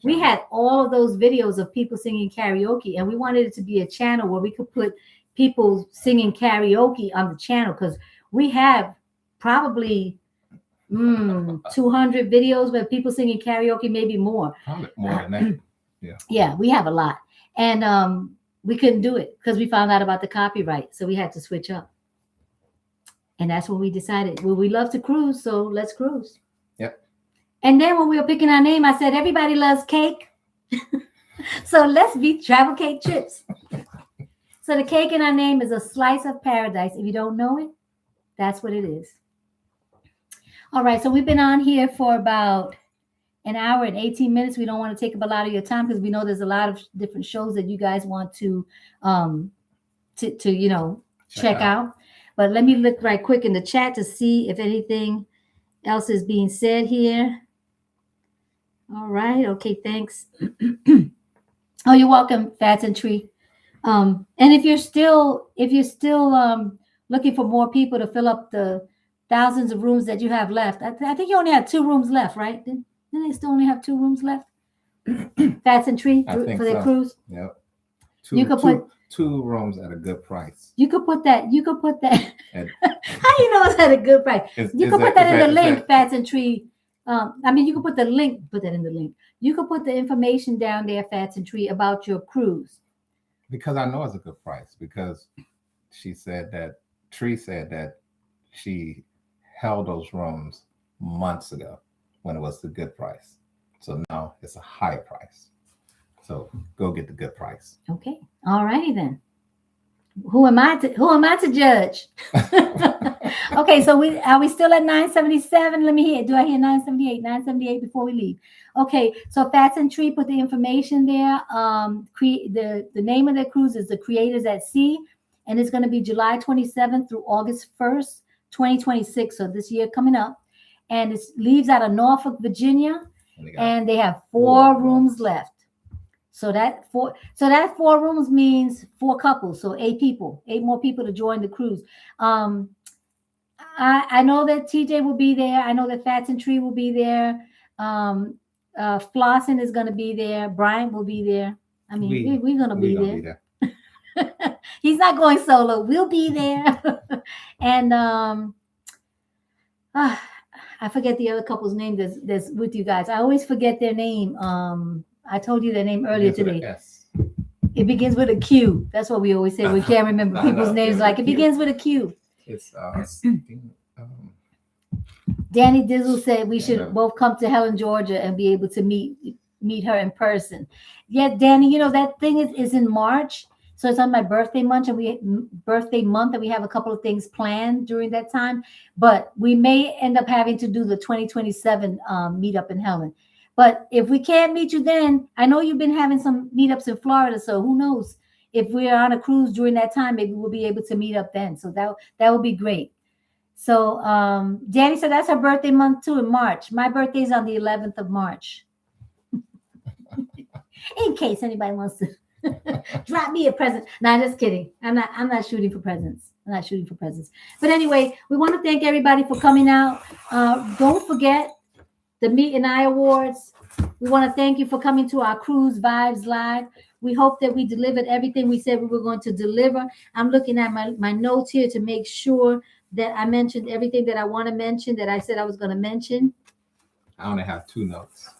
we had all of those videos of people singing karaoke, and we wanted it to be a channel where we could put people singing karaoke on the channel, because we have probably 200 videos where people singing karaoke, maybe more. Probably more than that. Yeah, we have a lot. And we couldn't do it because we found out about the copyright. So we had to switch up. And that's when we decided, well, we love to cruise, so let's cruise. Yep. And then when we were picking our name, I said, everybody loves cake. So let's be TravelCakeTrips. So the cake in our name is a slice of paradise. If you don't know it, that's what it is. All right, so we've been on here for about an hour and 18 minutes. We don't want to take up a lot of your time because we know there's a lot of different shows that you guys want to check out. But let me look right quick in the chat to see if anything else is being said here. All right. Okay. Thanks. Oh, you're welcome, Fats and Tree. And if you're still looking for more people to fill up the thousands of rooms that you have left, I think you only have 2 rooms left, right? Didn't they still only have 2 rooms left? Fats and Tree for their cruise. Yep. You could put 2 rooms at a good price. You could put that. How you know it's at a good price? You could put that in the link, Fats and Tree. You could put the link. Put that in the link. You could put the information down there, Fats and Tree, about your cruise. Because I know it's a good price. Because Tree said that she held those rooms months ago when it was the good price. So now it's a high price. So go get the good price. Okay. All righty then. Who am I to judge? Okay, so are we still at 977? Let me hear. Do I hear 978? 978 before we leave. Okay, so Fats and Tree put the information there. The name of the cruise is The Creators at Sea, and it's going to be July 27th through August 1st, 2026. So this year coming up, and it leaves out of Norfolk, Virginia, and they have 4 rooms left. So that 4 rooms means 4 couples, so 8 people, 8 more people to join the cruise. I know that TJ will be there. I know that Fats and Tree will be there. Flossin is going to be there. Bryant will be there. I mean, we're going to be there. He's not going solo. We'll be there. And I forget the other couple's name that's with you guys. I always forget their name. I told you their name earlier today. It begins with a Q. That's what we always say. We can't remember people's names. Like it begins with a Q. It's Danny Dizzle said we should both come to Helen, Georgia, and be able to meet her in person. Yeah, Danny, you know that thing is in March, so it's on my birthday month, and we have a couple of things planned during that time. But we may end up having to do the 2027 meetup in Helen. But if we can't meet you then, I know you've been having some meetups in Florida, so who knows? If we're on a cruise during that time, maybe we'll be able to meet up then. So that would be great. So Danny said that's her birthday month too, in March. My birthday is on the 11th of March. In case anybody wants to drop me a present. No, I'm just kidding. I'm not shooting for presents. But anyway, we want to thank everybody for coming out. Don't forget the Mete and I Awards. We want to thank you for coming to our Cruise Vibes Live. We hope that we delivered everything we said we were going to deliver. I'm looking at my notes here to make sure that I mentioned everything that I want to mention, that I said I was going to mention. I only have 2 notes.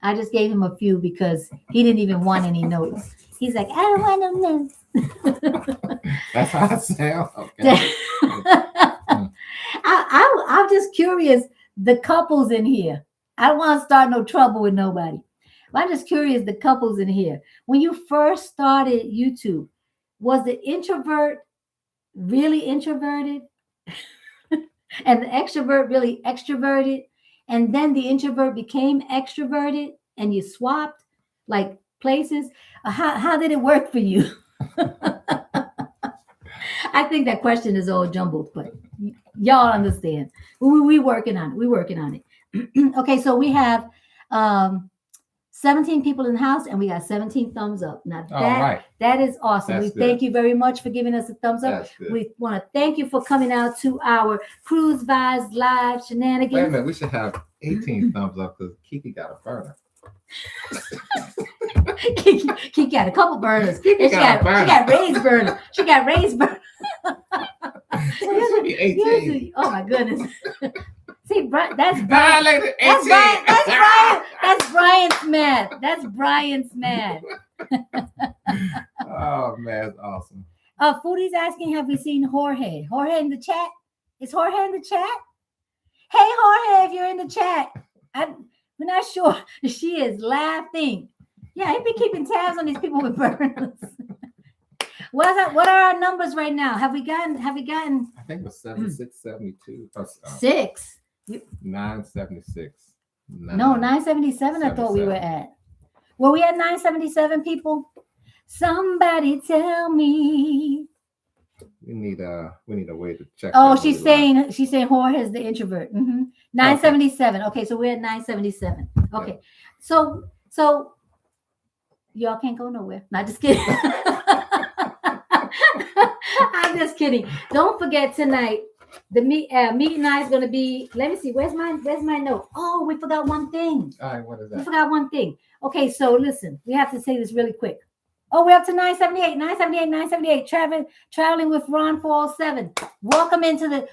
I just gave him a few because he didn't even want any notes. He's like, I don't want no notes. That's how I sound. Okay. I'm just curious, the couples in here. I don't want to start no trouble with nobody. But I'm just curious, the couples in here. When you first started YouTube, was the introvert really introverted? And the extrovert really extroverted? And then the introvert became extroverted and you swapped like places? How did it work for you? I think that question is all jumbled, but y'all understand. We working on it. Okay, so we have 17 people in the house and we got 17 thumbs up. Now that is awesome. We thank you very much for giving us a thumbs up. We want to thank you for coming out to our Cruise Vibes Live shenanigans. Wait a minute, we should have 18 thumbs up because Kiki got a burner. Kiki got a couple burners. She got raised burners. She got raised burners. Oh my goodness. See, that's Brian. That's Brian's math. That's Brian's math. Oh man, that's awesome. Foodie's asking, have we seen Jorge? Jorge in the chat? Is Jorge in the chat? Hey Jorge, if you're in the chat. We're not sure. She is laughing. Yeah, he'd be keeping tabs on these people with burners. What are our numbers right now? Have we gotten? I think it was 7672. 6. 976. No, 977. I thought we were at. Were we at 977 people? Somebody tell me. We need a way to check. Oh, she's saying Jorge is the introvert. 977. Okay, so we're at 977. Okay, so y'all can't go nowhere. Not just kidding. I'm just kidding. Don't forget tonight. The Mete and I is going to be. Let me see. Where's my note? Oh, we forgot one thing. All right, what is that? We forgot one thing. Okay, so listen. We have to say this really quick. Oh, we're up to 978. Traveling with Ron 407. Welcome into the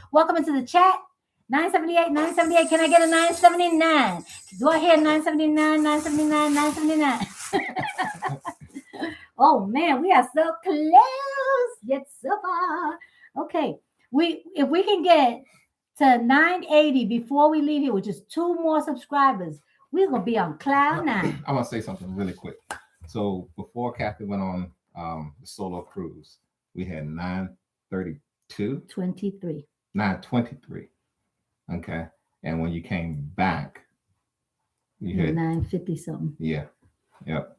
chat. 978. Can I get a 979? Do I hear 979? 979. Oh man, we are so close, yet so far. Okay, if we can get to 980 before we leave here, which is 2 more subscribers, We're gonna be on cloud nine. I want to say something really quick. So before Cathy went on the solo cruise, we had 932, 23. 923. Okay, and when you came back, you had 950 something. Yeah, yep.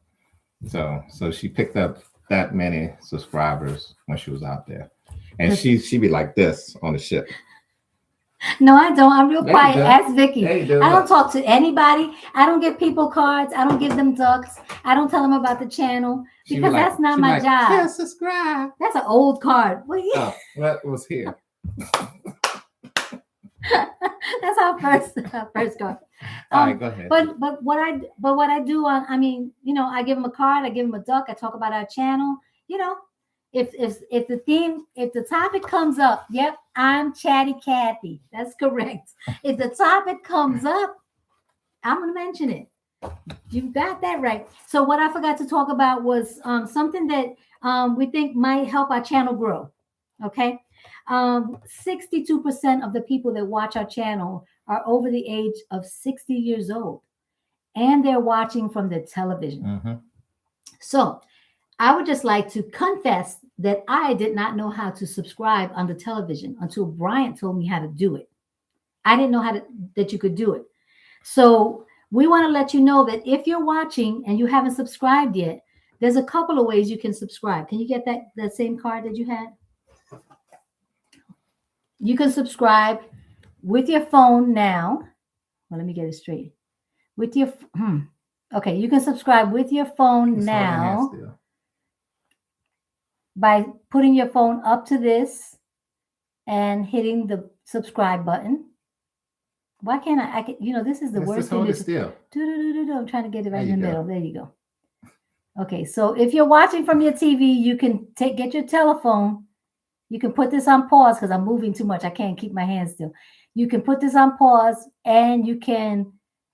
So she picked up that many subscribers when she was out there, and she be like this on the ship. No, I don't. I'm real There quiet. you go. Ask Vicky. There you go. I don't talk to anybody. I don't give people cards. I don't give them ducks. I don't tell them about the channel She be because like- that's not she be my like, job. "Yeah, subscribe." That's an old card. Well, yeah, Oh, well, it was here. that's our first card. All right, go ahead. But what I do on, I mean, you know, I give them a card, I give them a duck, I talk about our channel. You know, if the topic comes up, yep, I'm Chatty Cathy. That's correct. If the topic comes up, I'm gonna mention it. You got that right. So what I forgot to talk about was something that we think might help our channel grow. Okay. 62% of the people that watch our channel are over the age of 60 years old, and they're watching from the television. Mm-hmm. So I would just like to confess that I did not know how to subscribe on the television until Bryant told me how to do it. I didn't know that you could do it. So we want to let you know that if you're watching and you haven't subscribed yet, there's a couple of ways you can subscribe. Can you get that same card that you had? You can subscribe with your phone now. Well, let me get it straight. With your okay, you can subscribe with your phone now by putting your phone up to this and hitting the subscribe button. Why can't I can, you know, this is the worst thing. I'm trying to get it right in the middle. There you go. Okay, so if you're watching from your TV, you can get your telephone. You can put this on pause because I'm moving too much. I can't keep my hands still. You can put this on pause and you can,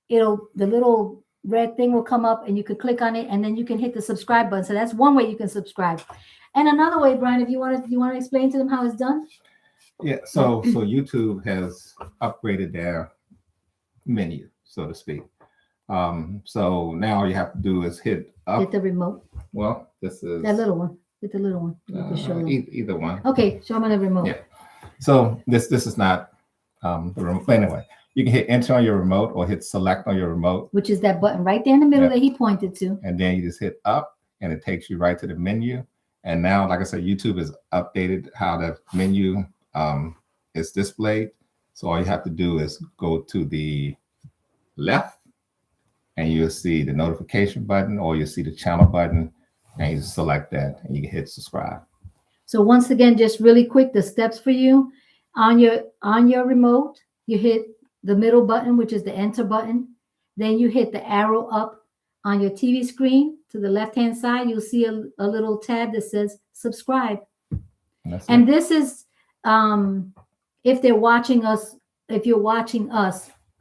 the little red thing will come up and you could click on it and then you can hit the subscribe button. So that's one way you can subscribe. And another way, Brian, if you want to explain to them how it's done? Yeah, so YouTube has upgraded their menu, so to speak. So now all you have to do is hit up. Hit the remote. Well, this is that little one. Hit the little one. You can show them. Either one. Okay, show them on the remote. Yeah. So this is not the remote. Anyway, you can hit enter on your remote or hit select on your remote, which is that button right there in the middle that he pointed to. And then you just hit up, and it takes you right to the menu. And now, like I said, YouTube has updated how the menu is displayed. So all you have to do is go to the left, and you'll see the notification button, or you'll see the channel button, and you select that, and you can hit subscribe. So once again, just really quick, the steps for you on your remote, you hit the middle button, which is the enter button. Then you hit the arrow up on your TV screen to the left-hand side. You'll see a little tab that says subscribe. And this is if you're watching us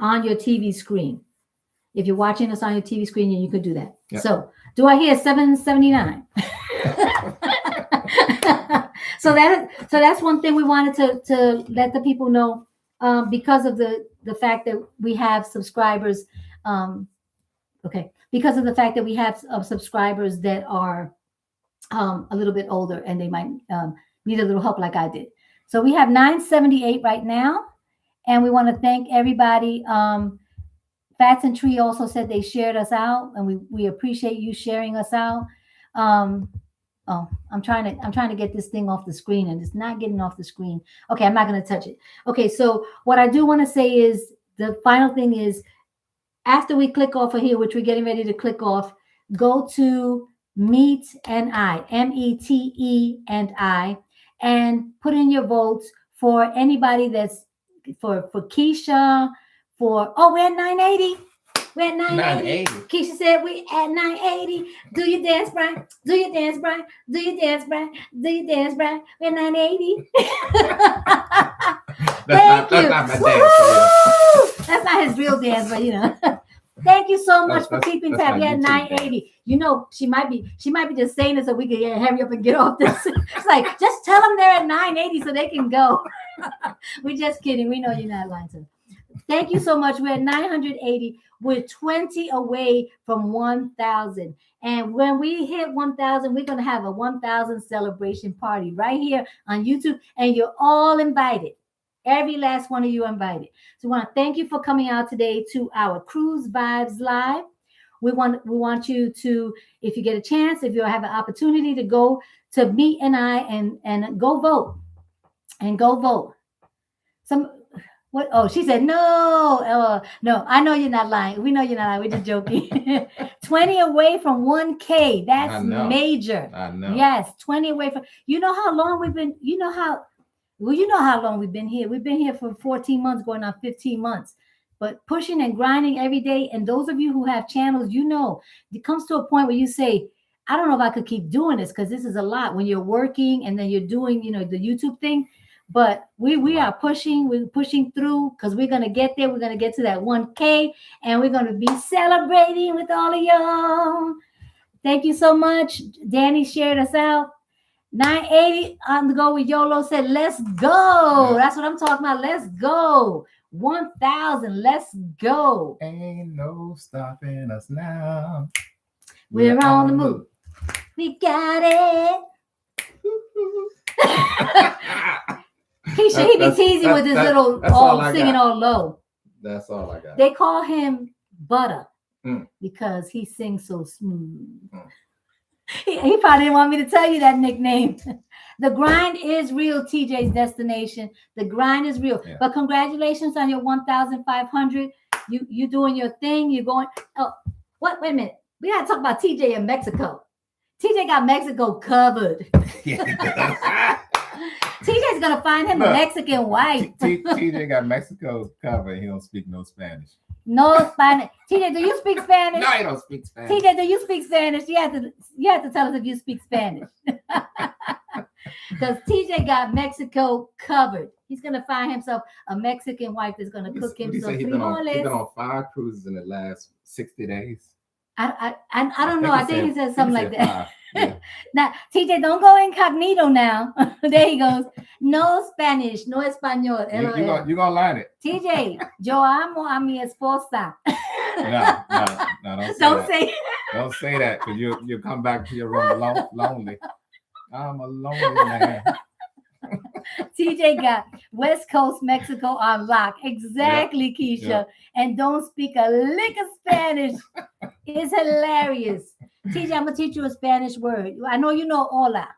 on your TV screen. If you're watching us on your TV screen, you could do that. Yep. So do I hear 779? So that's one thing we wanted to let the people know, because of the fact that we have subscribers. Because of the fact that we have subscribers that are a little bit older and they might need a little help like I did. So we have 978 right now, and we want to thank everybody. Fats and Tree also said they shared us out, and we appreciate you sharing us out. I'm trying to get this thing off the screen, and it's not getting off the screen. Okay, I'm not going to touch it. Okay, so what I do want to say is the final thing is, after we click off of here, which we're getting ready to click off, go to Mete and I, Mete and I, and put in your votes for anybody that's for Keisha. We're at 980. We're at 980. Keisha said we at 980. Do your dance, Brian. Do your dance, Brian. Do your dance, Brian. Do your dance, Brian. We're at 980. Thank you. That's not my dance. That's not his real dance, but you know. Thank you so much for keeping tab. Yeah, 980. You know, she might be just saying this so we can hurry up and get off this. It's like, just tell them they're at 980 so they can go. We're just kidding. We know you're not lying to them. Thank you so much. We're at 980. We're 20 away from 1,000. And when we hit 1,000, we're going to have a 1,000 celebration party right here on YouTube. And you're all invited. Every last one of you invited. So we want to thank you for coming out today to our Cruise Vibes Live. We want you to, if you get a chance, if you have an opportunity to go to Mete and I and go vote. And go vote. What? Oh, she said, no, no, I know you're not lying. We know you're not lying. We're just joking. 20 away from 1K. That's major. I know. Yes, 20 away from, you know how long we've been, you know how long we've been here. We've been here for 14 months, going on 15 months. But pushing and grinding every day. And those of you who have channels, you know, it comes to a point where you say, I don't know if I could keep doing this because this is a lot when you're working and then you're doing, you know, the YouTube thing. But we are pushing, we're pushing through because we're going to get there. We're going to get to that 1K and we're going to be celebrating with all of y'all. Thank you so much. Danny shared us out. 980 on the go with YOLO said, let's go. That's what I'm talking about. Let's go. 1,000. Let's go. Ain't no stopping us now. We're on the move. We got it. He be teasing with his little singing all low. That's all I got. They call him Butter because he sings so smooth. He probably didn't want me to tell you that nickname. The grind is real, TJ's destination. The grind is real. Yeah. But congratulations on your 1,500. You doing your thing. You're going. Oh, what? Wait a minute. We gotta talk about TJ in Mexico. TJ got Mexico covered. TJ's gonna find him a Mexican wife. TJ got Mexico covered. He don't speak no Spanish. No Spanish. TJ, do you speak Spanish? No, I don't speak Spanish. TJ, do you speak Spanish? You have to tell us if you speak Spanish. Because TJ got Mexico covered. He's gonna find himself a Mexican wife that's gonna cook him some frijoles. He's been on 5 cruises in the last 60 days. I don't know. I think he said something like that. Yeah. Now, TJ, don't go incognito now. There he goes. No Spanish, no español. You're gonna learn it. TJ, yo amo a mi esposa. No, don't say that. Don't say that because you'll come back to your room lonely. I'm a lonely man. TJ got West Coast Mexico on lock. Exactly, Keisha. Yep. And don't speak a lick of Spanish. It's hilarious. TJ, I'm going to teach you a Spanish word. I know you know hola.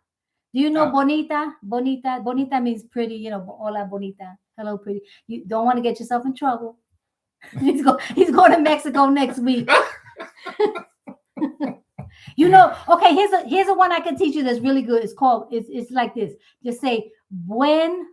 Do you know bonita? Bonita. Bonita means pretty. You know, hola, bonita. Hello, pretty. You don't want to get yourself in trouble. He's going to Mexico next week. You know, okay, here's a one I can teach you that's really good. It's like this. Just say buen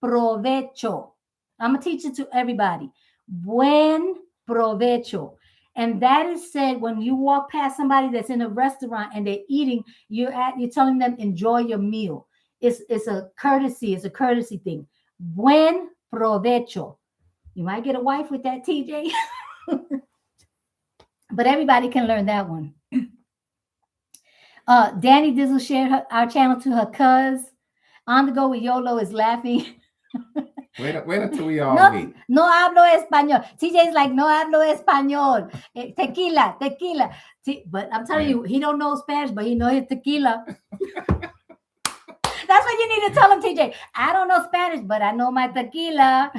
provecho. I'm gonna teach it to everybody. Buen provecho. And that is said when you walk past somebody that's in a restaurant and they're eating, you're telling them enjoy your meal. It's a courtesy thing. Buen provecho. You might get a wife with that, TJ. But everybody can learn that one. Danny Dizzle shared our channel to her cuz. On the go with YOLO is laughing. Wait until we all meet. No hablo español. TJ's like, no hablo español. Tequila. But I'm telling you, he don't know Spanish, but he knows tequila. That's what you need to tell him, TJ. I don't know Spanish, but I know my tequila.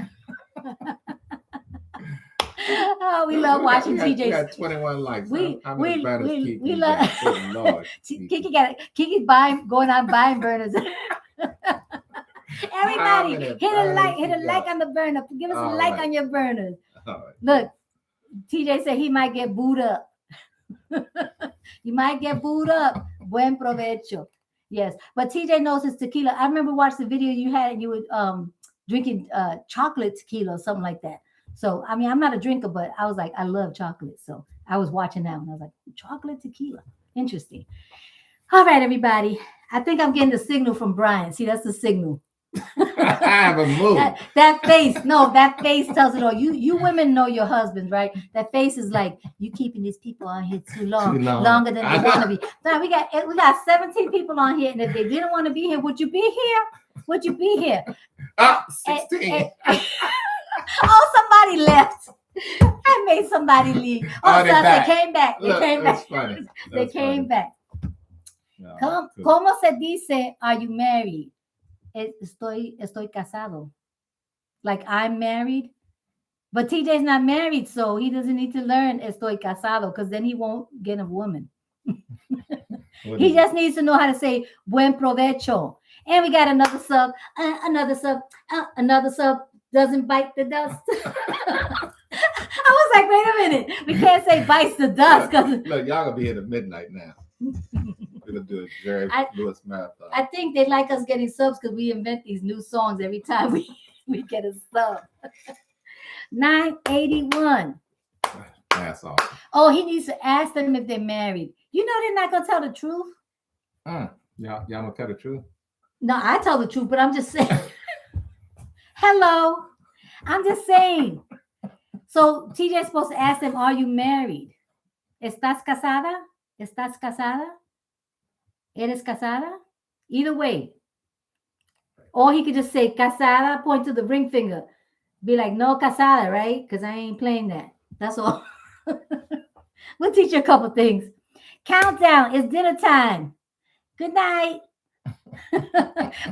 Oh, we love watching TJ. We got 21 likes. We love. Kiki's going on buying burners. Everybody, hit a like on the burner. Give us a like on your burners. Look, TJ said he might get booed up. You might get booed up. Buen provecho. Yes, but TJ knows his tequila. I remember watching the video you had and you were drinking chocolate tequila or something like that. So, I mean, I'm not a drinker, but I was like, I love chocolate. So I was watching that one. I was like, chocolate tequila. Interesting. All right, everybody. I think I'm getting the signal from Brian. See, that's the signal. I have a move. That face. No, that face tells it all. You women know your husbands, right? That face is like, you keeping these people on here too long. Longer than they want to be. Now, we got 17 people on here. And if they didn't want to be here, would you be here? 16. Oh, somebody left. I made somebody leave. Oh, they so back. they came back. They Look, came that's back. funny. They That's came funny. back. No, ¿Cómo se dice, are you married? Estoy casado. Like, I'm married. But TJ's not married, so he doesn't need to learn estoy casado, because then he won't get a woman. He just needs to know how to say buen provecho. And we got another sub, another sub doesn't bite the dust. I was like, wait a minute. We can't say bites the dust. Look, y'all gonna be here at midnight now. We're gonna do a Jerry Lewis marathon. I think they like us getting subs because we invent these new songs every time we get a sub. 981. That's awesome. Oh, he needs to ask them if they're married. You know they're not gonna tell the truth. Y'all gonna tell the truth? No, I tell the truth, but I'm just saying. Hello. I'm just saying. So TJ's supposed to ask them, are you married? ¿Estás casada? ¿Estás casada? ¿Eres casada? Either way. Or he could just say casada, point to the ring finger. Be like, no casada, right? Because I ain't playing that. That's all. We'll teach you a couple things. Countdown. It's dinner time. Good night.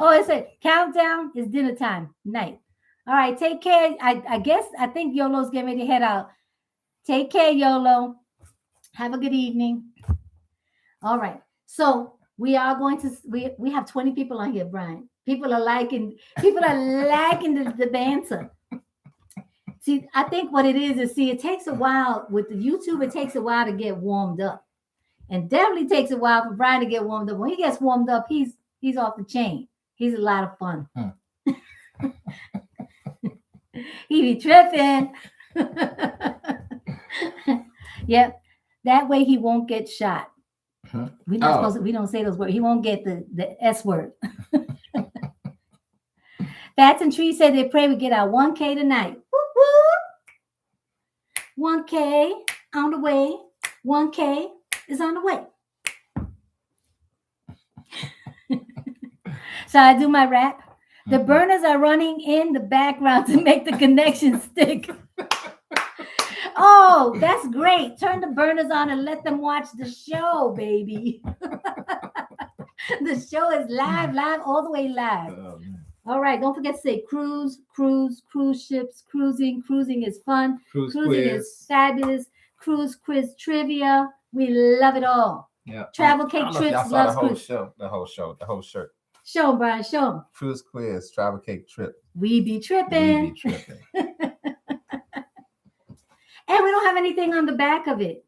Oh, it said countdown is dinner time. Night. All right. Take care. I think YOLO's getting ready to head out. Take care, YOLO. Have a good evening. All right. So we are going to, we have 20 people on here, Brian. People are liking the banter. See, I think what it is, it takes a while with the YouTube, it takes a while to get warmed up. And definitely takes a while for Brian to get warmed up. When he gets warmed up, he's off the chain. He's a lot of fun. He be tripping. Yep. That way he won't get shot. We're not supposed to, we don't say those words. He won't get the S word. Bats and Trees said they pray we get our 1K tonight. Woo, woo. 1K on the way. 1K is on the way. So I do my rap. The burners are running in the background to make the connection stick. Oh, that's great. Turn the burners on and let them watch the show, baby. The show is live, all the way live. All right, don't forget to say cruise ships, cruising. Cruising is fun. Cruising is fabulous. Cruise quiz trivia. We love it all. Yeah. Travel Cake Trips loves cruise. The whole shirt. Show them, Brian, show them. Cruise quiz, Travel Cake Trip. We be tripping. And we don't have anything on the back of it.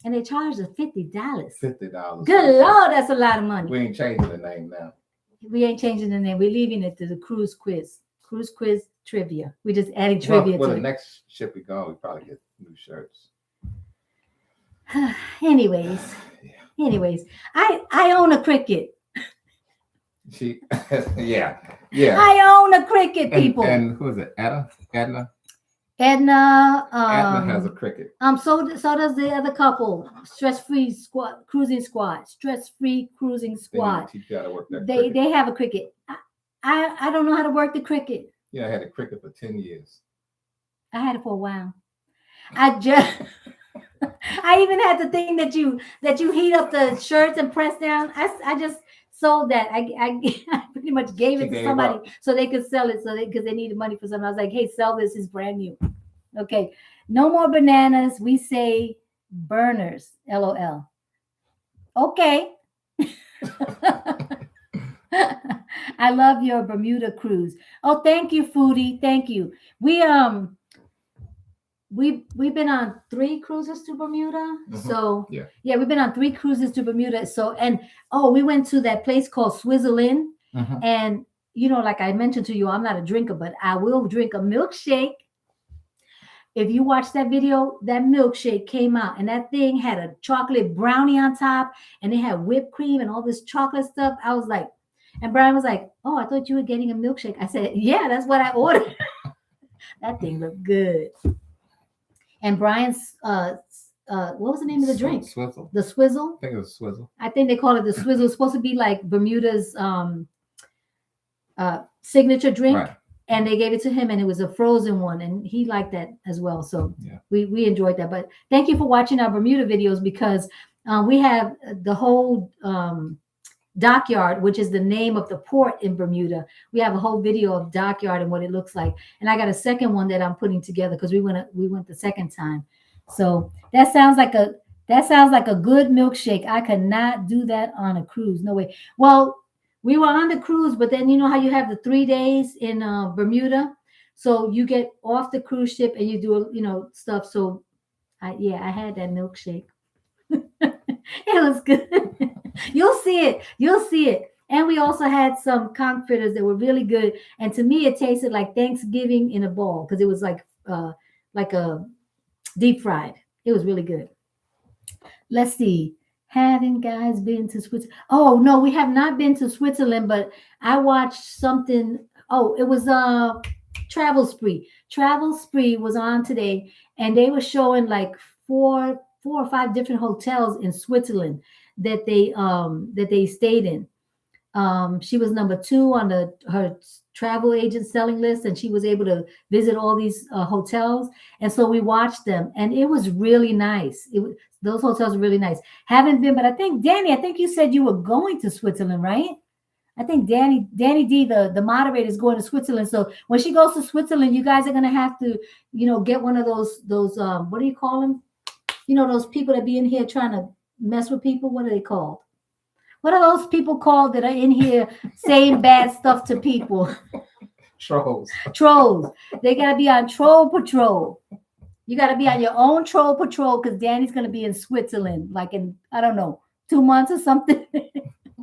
And they charged us $50. $50. Good Lord, that's a lot of money. We ain't changing the name now. We ain't changing the name. We're leaving it to the cruise quiz. Cruise quiz trivia. We're just adding trivia to the it. next ship we go, we probably get new shirts. Anyways, I own a Cricket. Yeah. I own a Cricket, people. And who is it? Edna has a Cricket. So does the other couple. Stress-free cruising squad. Stress-free cruising squad. They have a Cricket. I don't know how to work the Cricket. Yeah, I had a Cricket for 10 years. I had it for a while. I even had the thing that you heat up the shirts and press down. I just sold that. I pretty much gave it to somebody so they could sell it because they needed money for something. I was like, hey, sell this. It's brand new. Okay. No more bananas. We say burners. LOL. Okay. I love your Bermuda cruise. Oh, thank you, Foodie. Thank you. We've been on 3 cruises to Bermuda. Mm-hmm. So yeah, we've been on 3 cruises to Bermuda. So we went to that place called Swizzle Inn. Mm-hmm. And like I mentioned to you, I'm not a drinker, but I will drink a milkshake. If you watch that video, that milkshake came out and that thing had a chocolate brownie on top and it had whipped cream and all this chocolate stuff. I was like, and Brian was like, oh, I thought you were getting a milkshake. I said, yeah, that's what I ordered. That thing looked good. And Brian's, what was the name of the drink? Swizzle. The Swizzle? I think it was Swizzle. I think they call it the Swizzle. It's supposed to be like Bermuda's signature drink. Right. and they gave it to him, and it was a frozen one, and he liked that as well. So Yeah. we enjoyed that. But thank you for watching our Bermuda videos, because we have the whole Dockyard, which is the name of the port in Bermuda. We have a whole video of Dockyard and what it looks like, and I got a second one that I'm putting together because we went the second time. So that sounds like a good milkshake. I could not do that on a cruise. No way. Well, we were on the cruise, but then you know how you have the 3 days in Bermuda, so you get off the cruise ship and you do stuff. So I had that milkshake. It was good. You'll see it. You'll see it. And we also had some conch fritters that were really good. And to me, it tasted like Thanksgiving in a bowl because it was like a deep fried. It was really good. Let's see. Haven't guys been to Switzerland? Oh no, we have not been to Switzerland, but I watched something. Oh, it was Travel Spree. Travel Spree was on today, and they were showing like four or five different hotels in Switzerland that they stayed in. She was number 2 on her travel agent selling list, and she was able to visit all these hotels. And so we watched them, and it was really nice. Those hotels are really nice. Haven't been, but I think Danny, you said you were going to Switzerland, right? I think Danny D, the moderator, is going to Switzerland. So when she goes to Switzerland, you guys are gonna have to, get one of those what do you call them? Those people that be in here trying to mess with people. What are they called? What are those people called that are in here saying bad stuff to people? Trolls. Trolls. They got to be on troll patrol. You got to be on your own troll patrol because Danny's going to be in Switzerland, like in, I don't know, 2 months or something.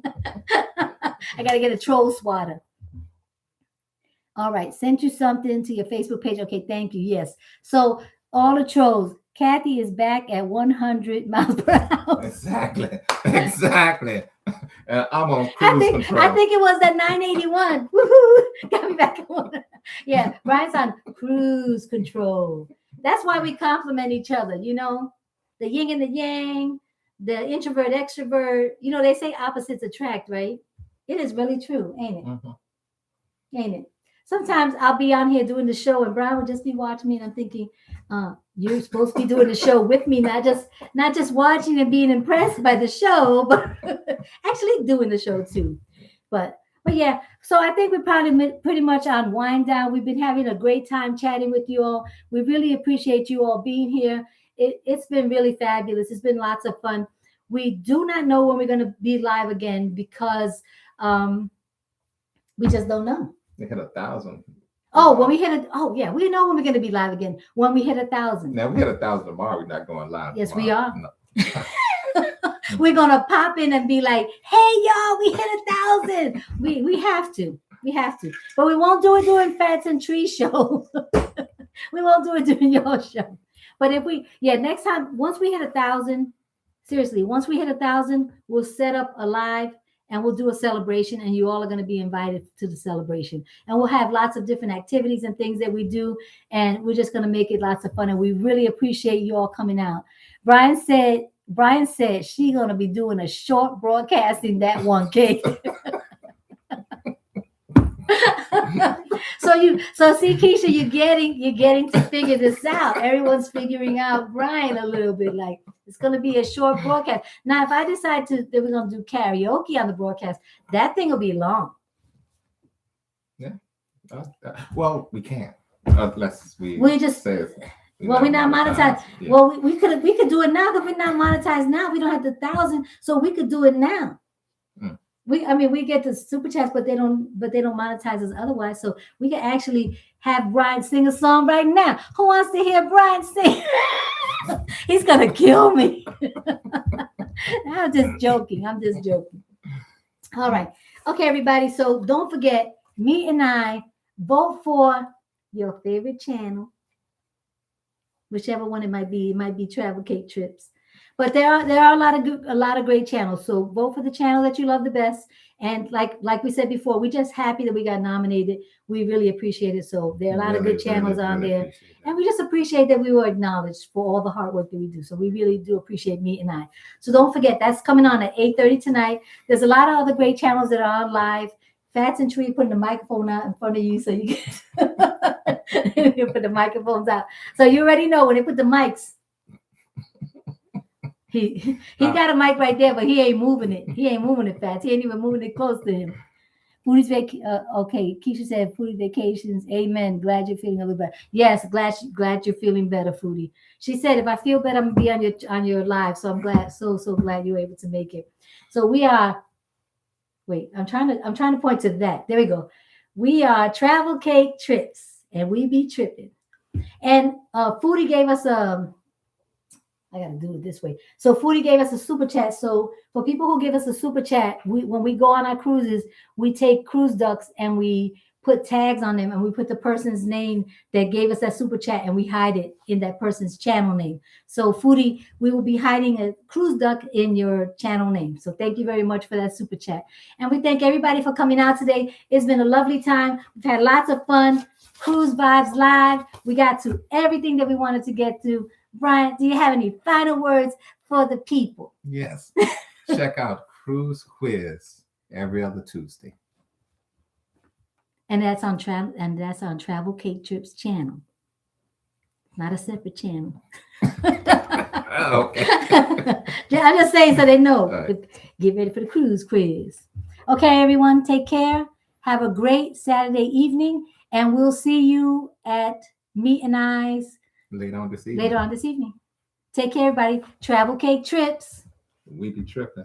I got to get a troll swatter. All right. Sent you something to your Facebook page. Okay. Thank you. Yes. So all the trolls. Cathy is back at 100 miles per hour. Exactly. I'm on cruise control. I think it was that 981. Woohoo! Got me back at 100. Yeah, Brian's on cruise control. That's why we compliment each other, the yin and the yang, the introvert, extrovert. They say opposites attract, right? It is really true, ain't it? Mm-hmm. Ain't it? Sometimes I'll be on here doing the show and Brian will just be watching me and I'm thinking, you're supposed to be doing the show with me, not just watching and being impressed by the show, but actually doing the show too. But yeah, so I think we're probably pretty much on wind down. We've been having a great time chatting with you all. We really appreciate you all being here. It's been really fabulous. It's been lots of fun. We do not know when we're going to be live again because we just don't know. They hit 1,000. Oh, when we hit it. Oh, yeah. We know when we're going to be live again. When we hit 1,000. Now, we hit 1,000 tomorrow. We're not going live. Yes, tomorrow. we are. No. We're going to pop in and be like, hey, y'all, we hit 1,000. We have to. We have to. But we won't do it during Fats and Tree show. We won't do it during your show. But next time, once we hit 1,000, seriously, once we hit 1,000, we'll set up a live. And we'll do a celebration, and you all are going to be invited to the celebration. And we'll have lots of different activities and things that we do, and we're just going to make it lots of fun. And we really appreciate you all coming out. Brian said she's going to be doing a short broadcasting that 1K. So see, Keisha, you're getting to figure this out. Everyone's figuring out Brian a little bit. Like it's going to be a short broadcast. Now, if I decide that we're going to do karaoke on the broadcast, that thing will be long. Yeah. Well, we can't unless we just say it. We're not monetized. Yeah. Well, we could do it now, but we're not monetized now. We don't have the 1,000, so we could do it now. We get the super chats, but they don't monetize us otherwise. So we can actually have Brian sing a song right now. Who wants to hear Brian sing? He's gonna kill me. I'm just joking. All right. Okay, everybody. So don't forget, Mete and I vote for your favorite channel, whichever one it might be. It might be Travel Cake Trips. But there are a lot of great channels. So vote for the channel that you love the best. And like we said before, we're just happy that we got nominated. We really appreciate it. So there are a lot of good channels on there. And we just appreciate that we were acknowledged for all the hard work that we do. So we really do appreciate Mete and I. So don't forget, that's coming on at 8:30 tonight. There's a lot of other great channels that are on live. Fats and Tree putting the microphone out in front of you so you can you put the microphones out. So you already know when they put the mics. He got a mic right there, but he ain't moving it. He ain't moving it fast. He ain't even moving it close to him. Foodie's okay. Keisha said Foodie vacations. Amen. Glad you're feeling a little better. Yes, glad you're feeling better, Foodie. She said, if I feel better, I'm gonna be on your live. So I'm glad, so glad you were able to make it. So we are. Wait, I'm trying to point to that. There we go. We are Travel Cake Trips, and we be tripping. And Foodie gave us I got to do it this way. So Foodie gave us a super chat. So for people who give us a super chat, when we go on our cruises, we take cruise ducks and we put tags on them and we put the person's name that gave us that super chat and we hide it in that person's channel name. So Foodie, we will be hiding a cruise duck in your channel name. So thank you very much for that super chat. And we thank everybody for coming out today. It's been a lovely time. We've had lots of fun. Cruise Vibes Live. We got to everything that we wanted to get to. Bryant, do you have any final words for the people? Yes. Check out Cruise Quiz every other Tuesday. And that's on Travel Cake Trips channel. Not a separate channel. Okay. I'm just saying so they know. Right. Get ready for the cruise quiz. Okay, everyone, take care. Have a great Saturday evening, and we'll see you at Mete and I's Later on this evening. Take care, everybody. Travel Cake Trips. We be tripping.